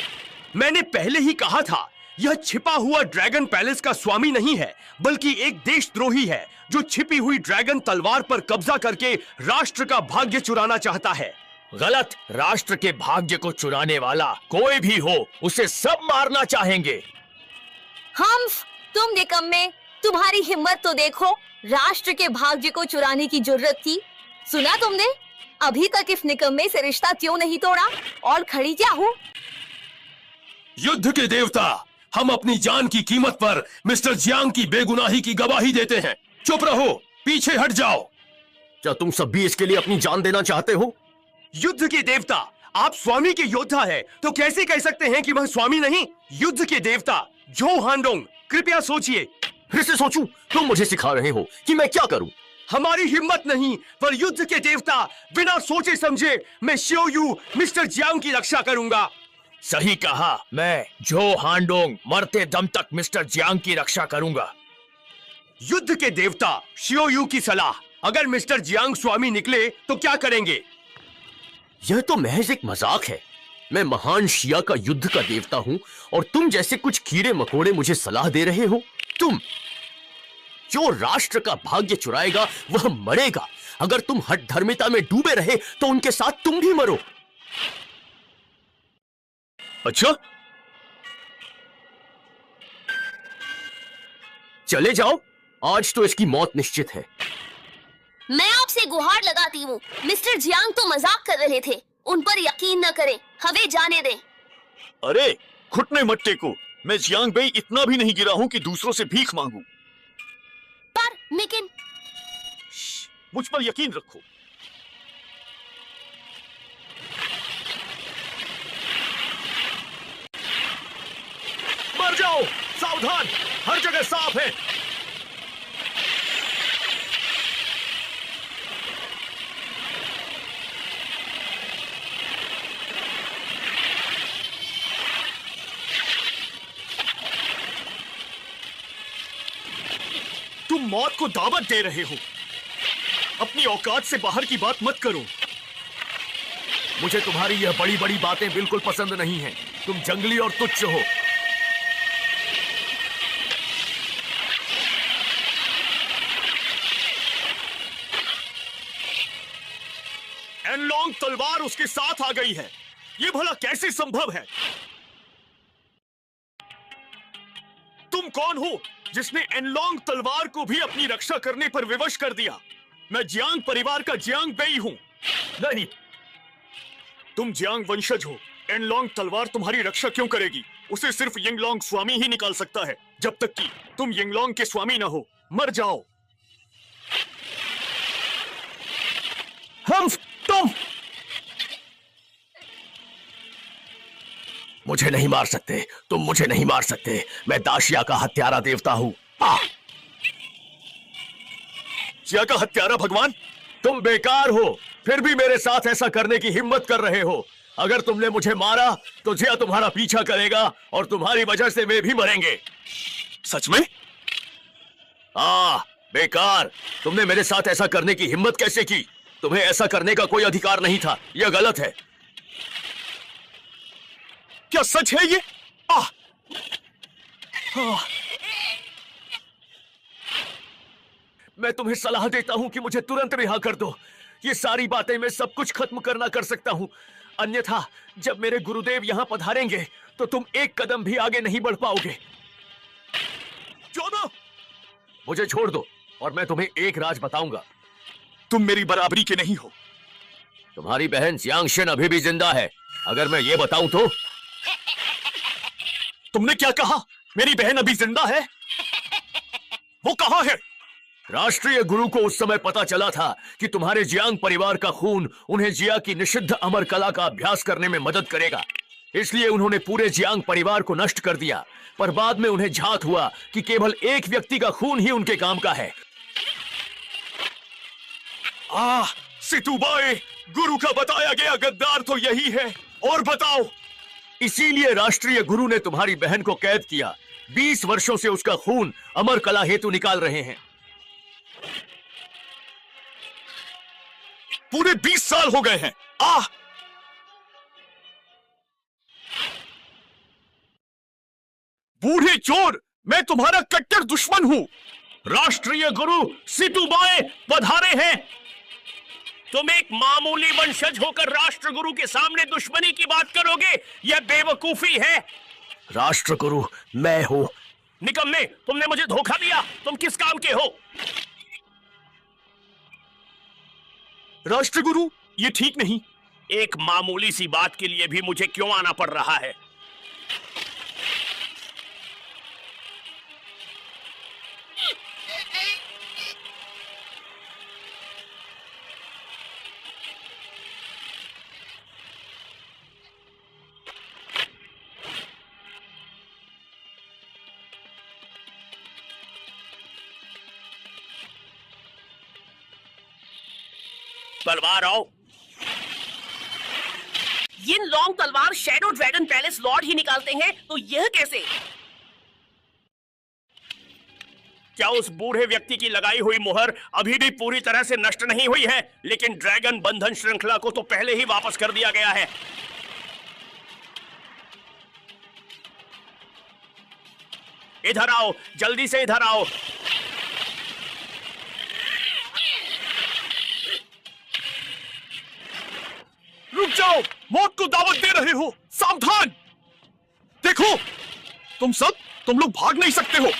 मैंने पहले ही कहा था, यह छिपा हुआ ड्रैगन पैलेस का स्वामी नहीं है, बल्कि एक देशद्रोही है जो छिपी हुई ड्रैगन तलवार पर कब्जा करके राष्ट्र का भाग्य चुराना चाहता है। गलत। राष्ट्र के भाग्य को चुराने वाला कोई भी हो, उसे सब मारना चाहेंगे। हम्फ, तुम निकम्मे, तुम्हारी हिम्मत तो देखो। राष्ट्र के भाग्य को चुराने की जरूरत थी। सुना तुमने? अभी तक इस निकम्मे से रिश्ता क्यों नहीं तोड़ा? और खड़ी क्या हो? युद्ध के देवता, हम अपनी जान की कीमत पर मिस्टर जियांग की बेगुनाही की गवाही देते हैं। चुप रहो, पीछे हट जाओ। क्या तुम सब भी इसके लिए अपनी जान देना चाहते हो? युद्ध के देवता, आप स्वामी के योद्धा हैं, तो कैसे कह सकते हैं कि वह स्वामी नहीं? युद्ध के देवता जो हांडोंग, कृपया सोचिए। फिर से सोचूं? तुम मुझे सिखा रहे हो कि मैं क्या करूं? हमारी हिम्मत नहीं, पर युद्ध के देवता, बिना सोचे समझे मैं शियोयू मिस्टर जियांग की रक्षा करूंगा। सही कहा। मैं जो हांडोंग मरते दम तक मिस्टर जियांग की रक्षा करूंगा। युद्ध के देवता शियोयू की सलाह, अगर मिस्टर जियांग स्वामी निकले तो क्या करेंगे? यह तो महज एक मजाक है। मैं महान शिया का युद्ध का देवता हूं और तुम जैसे कुछ कीड़े मकोड़े मुझे सलाह दे रहे हो। तुम, जो राष्ट्र का भाग्य चुराएगा वह मरेगा। अगर तुम हठ धर्मिता में डूबे रहे तो उनके साथ तुम भी मरो। अच्छा, चले जाओ, आज तो इसकी मौत निश्चित है। मैं आपसे गुहार लगाती हूँ, मिस्टर जियांग तो मजाक कर रहे थे, उन पर यकीन न करें, हमें जाने दें। अरे घुटने मत टेको, मैं जियांग बेई इतना भी नहीं गिरा हूं कि दूसरों से भीख मांगूं। पर लेकिन मुझ पर यकीन रखो। मर जाओ, सावधान, हर जगह सांप है। तुम मौत को दावत दे रहे हो। अपनी औकात से बाहर की बात मत करो। मुझे तुम्हारी यह बड़ी बड़ी बातें बिल्कुल पसंद नहीं हैं। तुम जंगली और तुच्छ हो। एनलॉन्ग तलवार उसके साथ आ गई है। यह भला कैसे संभव है? तुम कौन हो जिसने एनलॉन्ग तलवार को भी अपनी रक्षा करने पर विवश कर दिया? मैं जियांग परिवार का जियांग बेई हूं। नहीं, तुम जियांग वंशज हो। एनलॉन्ग तलवार तुम्हारी रक्षा क्यों करेगी? उसे सिर्फ यिंगलॉन्ग स्वामी ही निकाल सकता है। जब तक कि तुम यिंगलॉन्ग के स्वामी न हो, मर जाओ। तुम मुझे नहीं मार सकते। तुम मुझे नहीं मार सकते। मैं दाशिया का हत्यारा देवता हूं। जिया का हत्यारा भगवान? तुम बेकार हो, फिर भी मेरे साथ ऐसा करने की हिम्मत कर रहे हो। अगर तुमने मुझे मारा तो जिया तुम्हारा पीछा करेगा और तुम्हारी वजह से वे भी मरेंगे। सच में? बेकार। तुमने मेरे साथ ऐसा करने की हिम्मत कैसे की? तुम्हें ऐसा करने का कोई अधिकार नहीं था। यह गलत है। क्या सच है ये? मैं तुम्हें सलाह देता हूं कि मुझे तुरंत रिहा कर दो। ये सारी बातें मैं सब कुछ खत्म करना कर सकता हूं। अन्यथा जब मेरे गुरुदेव यहां पधारेंगे तो तुम एक कदम भी आगे नहीं बढ़ पाओगे। चौदह, मुझे छोड़ दो और मैं तुम्हें एक राज बताऊंगा। तुम मेरी बराबरी के नहीं हो। तुम्हारी बहन जियांगशन अभी भी जिंदा है। अगर मैं ये बताऊं तो? तुमने क्या कहा? मेरी बहन अभी जिंदा है? वो कहां है? राष्ट्रीय गुरु को उस समय पता चला था कि तुम्हारे जियांग परिवार का खून उन्हें जिया की निषिद्ध अमर कला का अभ्यास करने में मदद करेगा। इसलिए उन्होंने पूरे जियांग परिवार को नष्ट कर दिया। पर बाद में उन्हें झात हुआ कि केवल एक व्यक्ति का खून ही उनके काम का है। सितुबाए, गुरु का बताया गया गद्दार तो यही है। और बताओ। इसीलिए राष्ट्रीय गुरु ने तुम्हारी बहन को कैद किया। 20 वर्षों से उसका खून अमर कला हेतु निकाल रहे हैं। पूरे 20 साल हो गए हैं। बूढ़े चोर, मैं तुम्हारा कट्टर दुश्मन हूं। राष्ट्रीय गुरु सितुबाए पधारे हैं। तुम एक मामूली वंशज होकर राष्ट्रगुरु के सामने दुश्मनी की बात करोगे? यह बेवकूफी है। राष्ट्रगुरु मैं हूं। निकम्मे, तुमने मुझे धोखा दिया। तुम किस काम के हो? राष्ट्रगुरु, ये ठीक नहीं। एक मामूली सी बात के लिए भी मुझे क्यों आना पड़ रहा है? तलवार आओ। यिनलॉन्ग तलवार शैडो ड्रैगन पैलेस लॉर्ड ही निकालते हैं, तो यह कैसे? क्या उस बूढ़े व्यक्ति की लगाई हुई मुहर अभी भी पूरी तरह से नष्ट नहीं हुई है? लेकिन ड्रैगन बंधन श्रृंखला को तो पहले ही वापस कर दिया गया है। इधर आओ, जल्दी से इधर आओ। रुक जाओ, मौत को दावत दे रहे हो। सावधान! देखो, तुम लोग भाग नहीं सकते हो।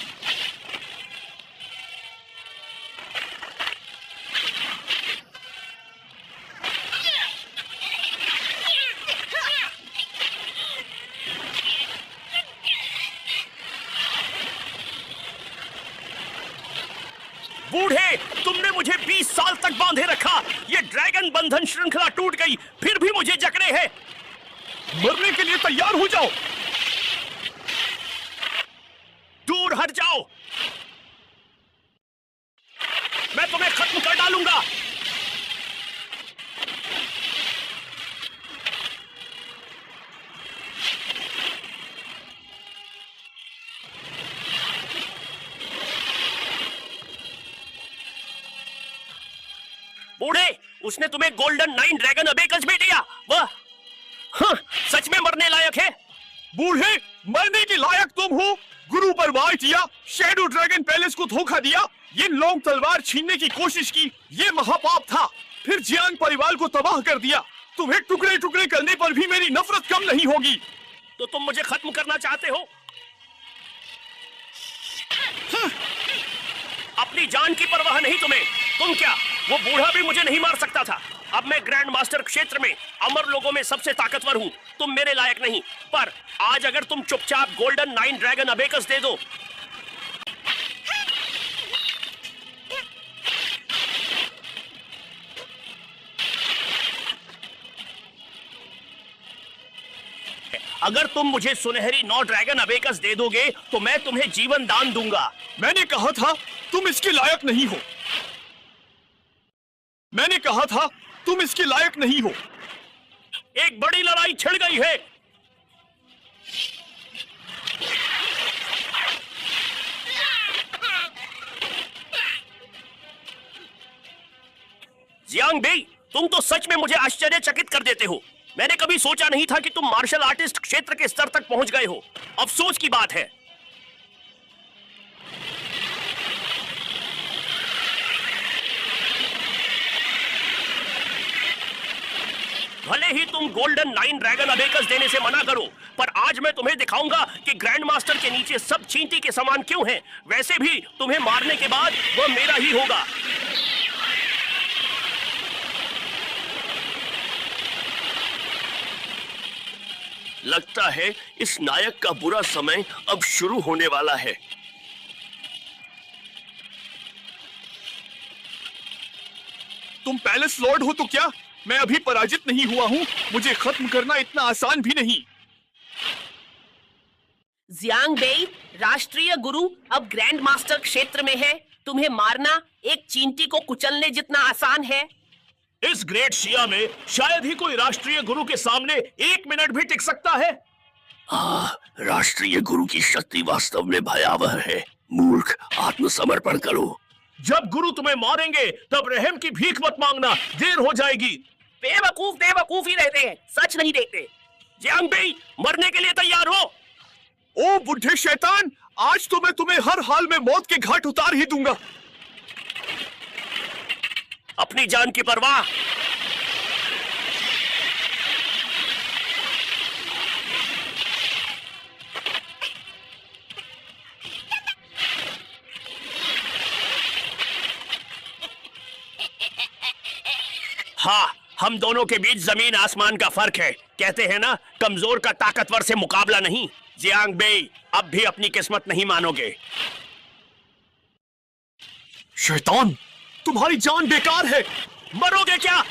बूढ़े, तुमने मुझे 20 साल तक बांधे रखा। ये ड्रैगन बंधन श्रृंखला टूट गई, फिर भी मुझे जकड़े हैं। मरने के लिए तैयार हो जाओ। दूर हट जाओ, मैं तुम्हें खत्म कर डालूंगा। बूढ़े, उसने तुम्हें गोल्डन 9 ड्रैगन अबेकस भी दिया। वह सच में मरने लायक है। बूढ़े, मरने के लायक तुम हो। गुरु पर वार किया, शैडो ड्रैगन पैलेस को धोखा दिया, ये लॉन्ग तलवार छीनने की कोशिश की, ये महापाप था। फिर जियांग परिवार को तबाह कर दिया। तुम्हें टुकड़े टुकड़े करने पर भी मेरी नफरत कम नहीं होगी। तो तुम मुझे खत्म करना चाहते हो? अपनी जान की परवाह नहीं तुम्हें। तुम क्या, वो बूढ़ा भी मुझे नहीं मार सकता था। अब मैं ग्रैंड मास्टर क्षेत्र में अमर लोगों में सबसे ताकतवर हूँ। तुम मेरे लायक नहीं। पर आज अगर तुम चुपचाप गोल्डन 9 ड्रैगन अबेकस दे दो, अगर तुम मुझे सुनहरी 9 ड्रैगन अबेकस दे दोगे तो मैं तुम्हें जीवन दान दूंगा। मैंने कहा था तुम इसके लायक नहीं हो। मैंने कहा था तुम इसके लायक नहीं हो। एक बड़ी लड़ाई छिड़ गई है। जियांग बेई, तुम तो सच में मुझे आश्चर्यचकित कर देते हो। मैंने कभी सोचा नहीं था कि तुम मार्शल आर्टिस्ट क्षेत्र के स्तर तक पहुंच गए हो। अफसोस की बात है। भले ही तुम गोल्डन 9 ड्रैगन अबेकस देने से मना करो, पर आज मैं तुम्हें दिखाऊंगा कि ग्रैंड मास्टर के नीचे सब चींटी के समान क्यों हैं। वैसे भी तुम्हें मारने के बाद वह मेरा ही होगा। लगता है इस नायक का बुरा समय अब शुरू होने वाला है। तुम पैलेस लॉर्ड हो तो क्या? मैं अभी पराजित नहीं हुआ हूँ। मुझे खत्म करना इतना आसान भी नहीं। जियांग बेई, राष्ट्रीय गुरु अब ग्रैंड मास्टर क्षेत्र में है। तुम्हें मारना एक चींटी को कुचलने जितना आसान है। इस ग्रेट शिया में शायद ही कोई राष्ट्रीय गुरु के सामने 1 मिनट भी टिक सकता है। राष्ट्रीय गुरु की शक्ति वास्तव में भयावह है। मूर्ख, आत्मसमर्पण करो। जब गुरु तुम्हें मारेंगे तब रहम की भीख मत मांगना, देर हो जाएगी। बेवकूफ बेवकूफ ही रहते हैं, सच नहीं देखते। जियांग बेई, मरने के लिए तैयार हो। ओ बुढ़े शैतान, आज तो मैं तुम्हें हर हाल में मौत के घाट उतार ही दूंगा। अपनी जान की परवाह। हाँ, हम दोनों के बीच जमीन आसमान का फर्क है। कहते हैं ना, कमजोर का ताकतवर से मुकाबला नहीं। जियांग बेई, अब भी अपनी किस्मत नहीं मानोगे। शैतान, तुम्हारी जान बेकार है। मरोगे क्या?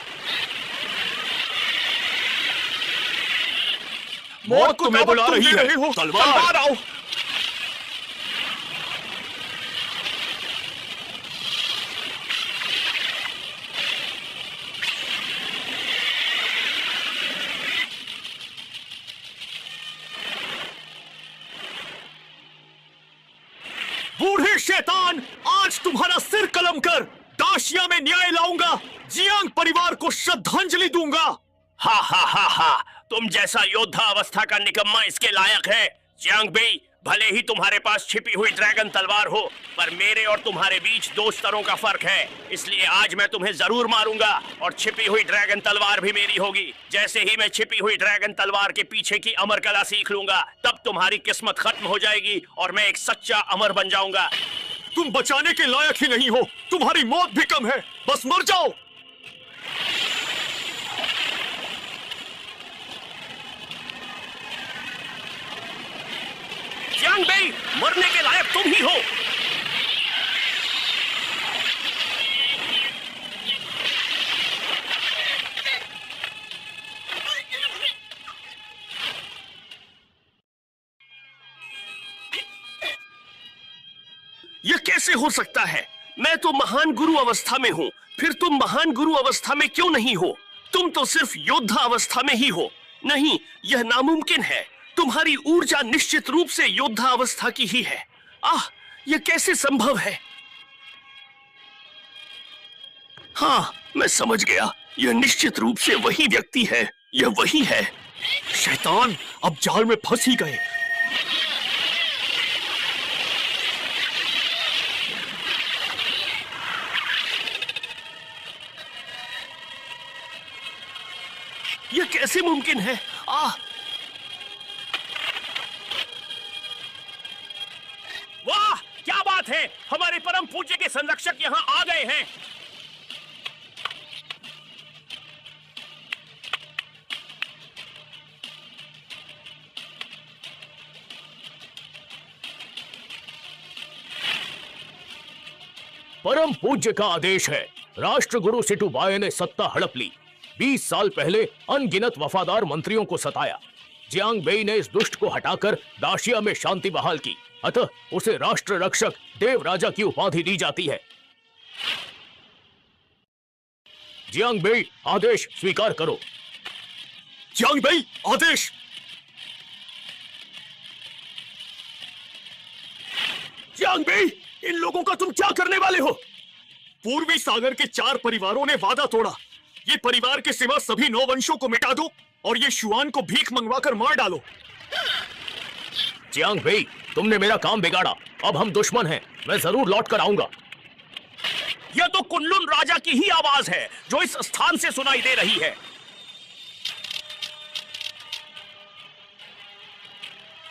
मौत तुम्हें बुला रही है। तलवार आओ। बूढ़े शैतान, आज तुम्हारा सिर कलम कर दाशिया में न्याय लाऊंगा, जियांग परिवार को श्रद्धांजलि दूंगा। हा हा हा हा, तुम जैसा योद्धा अवस्था का निकम्मा इसके लायक है। जियांग बेई, भले ही तुम्हारे पास छिपी हुई ड्रैगन तलवार हो, पर मेरे और तुम्हारे बीच 2 स्तरों का फर्क है, इसलिए आज मैं तुम्हें जरूर मारूंगा और छिपी हुई ड्रैगन तलवार भी मेरी होगी। जैसे ही मैं छिपी हुई ड्रैगन तलवार के पीछे की अमर कला सीख लूंगा, तब तुम्हारी किस्मत खत्म हो जाएगी और मैं एक सच्चा अमर बन जाऊंगा। तुम बचाने के लायक ही नहीं हो, तुम्हारी मौत भी कम है, बस मर जाओ। जियांग बेई, मरने के लायक तुम ही हो। यह कैसे हो सकता है? मैं तो महान गुरु अवस्था में हूँ, फिर तुम महान गुरु अवस्था में क्यों नहीं हो? तुम तो सिर्फ योद्धा अवस्था में ही हो। नहीं, यह नामुमकिन है। तुम्हारी ऊर्जा निश्चित रूप से योद्धा अवस्था की ही है। आह, यह कैसे संभव है? हाँ, मैं समझ गया, यह निश्चित रूप से वही व्यक्ति है। यह वही है। शैतान, अब जाल में फंस ही गए। यह कैसे मुमकिन है? वाह, क्या बात है, हमारे परम पूज्य के संरक्षक यहाँ आ गए हैं। परम पूज्य का आदेश है। राष्ट्रगुरु सिटुबाई ने सत्ता हड़प ली। 20 साल पहले अनगिनत वफादार मंत्रियों को सताया। जियांग बेई ने इस दुष्ट को हटाकर दाशिया में शांति बहाल की, अतः उसे राष्ट्र रक्षक देव राजा की उपाधि दी जाती है। जियांग बेई, आदेश स्वीकार करो। जियांग बेई, आदेश। जियांग बेई, इन लोगों का तुम क्या करने वाले हो? पूर्वी सागर के 4 परिवारों ने वादा तोड़ा। ये परिवार के सिवा सभी 9 वंशों को मिटा दो और ये शुआन को भीख मंगवाकर मार डालो। जियांग बेई, तुमने मेरा काम बिगाड़ा। अब हम दुश्मन हैं। मैं जरूर लौट कर आऊंगा। यह तो कुनलुन राजा की ही आवाज है जो इस स्थान से सुनाई दे रही है।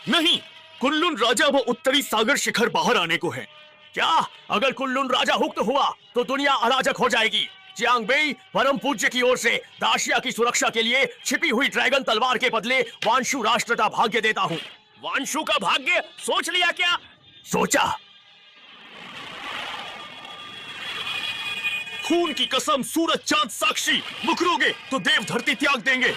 नहीं, कुनलुन राजा वो उत्तरी सागर शिखर बाहर आने को है। क्या? अगर कुनलुन राजा हुक्त हुआ तो दुनिया अराजक हो जाएगी। जियांग बेई, परम पूज्य की ओर से दाशिया की सुरक्षा के लिए छिपी हुई ड्रैगन तलवार के बदले वांशु राष्ट्र का भाग्य देता हूँ। वांशु का भाग्य? सोच लिया क्या? सोचा। खून की कसम, सूरज चांद साक्षी, मुकरोगे तो देव धरती त्याग देंगे।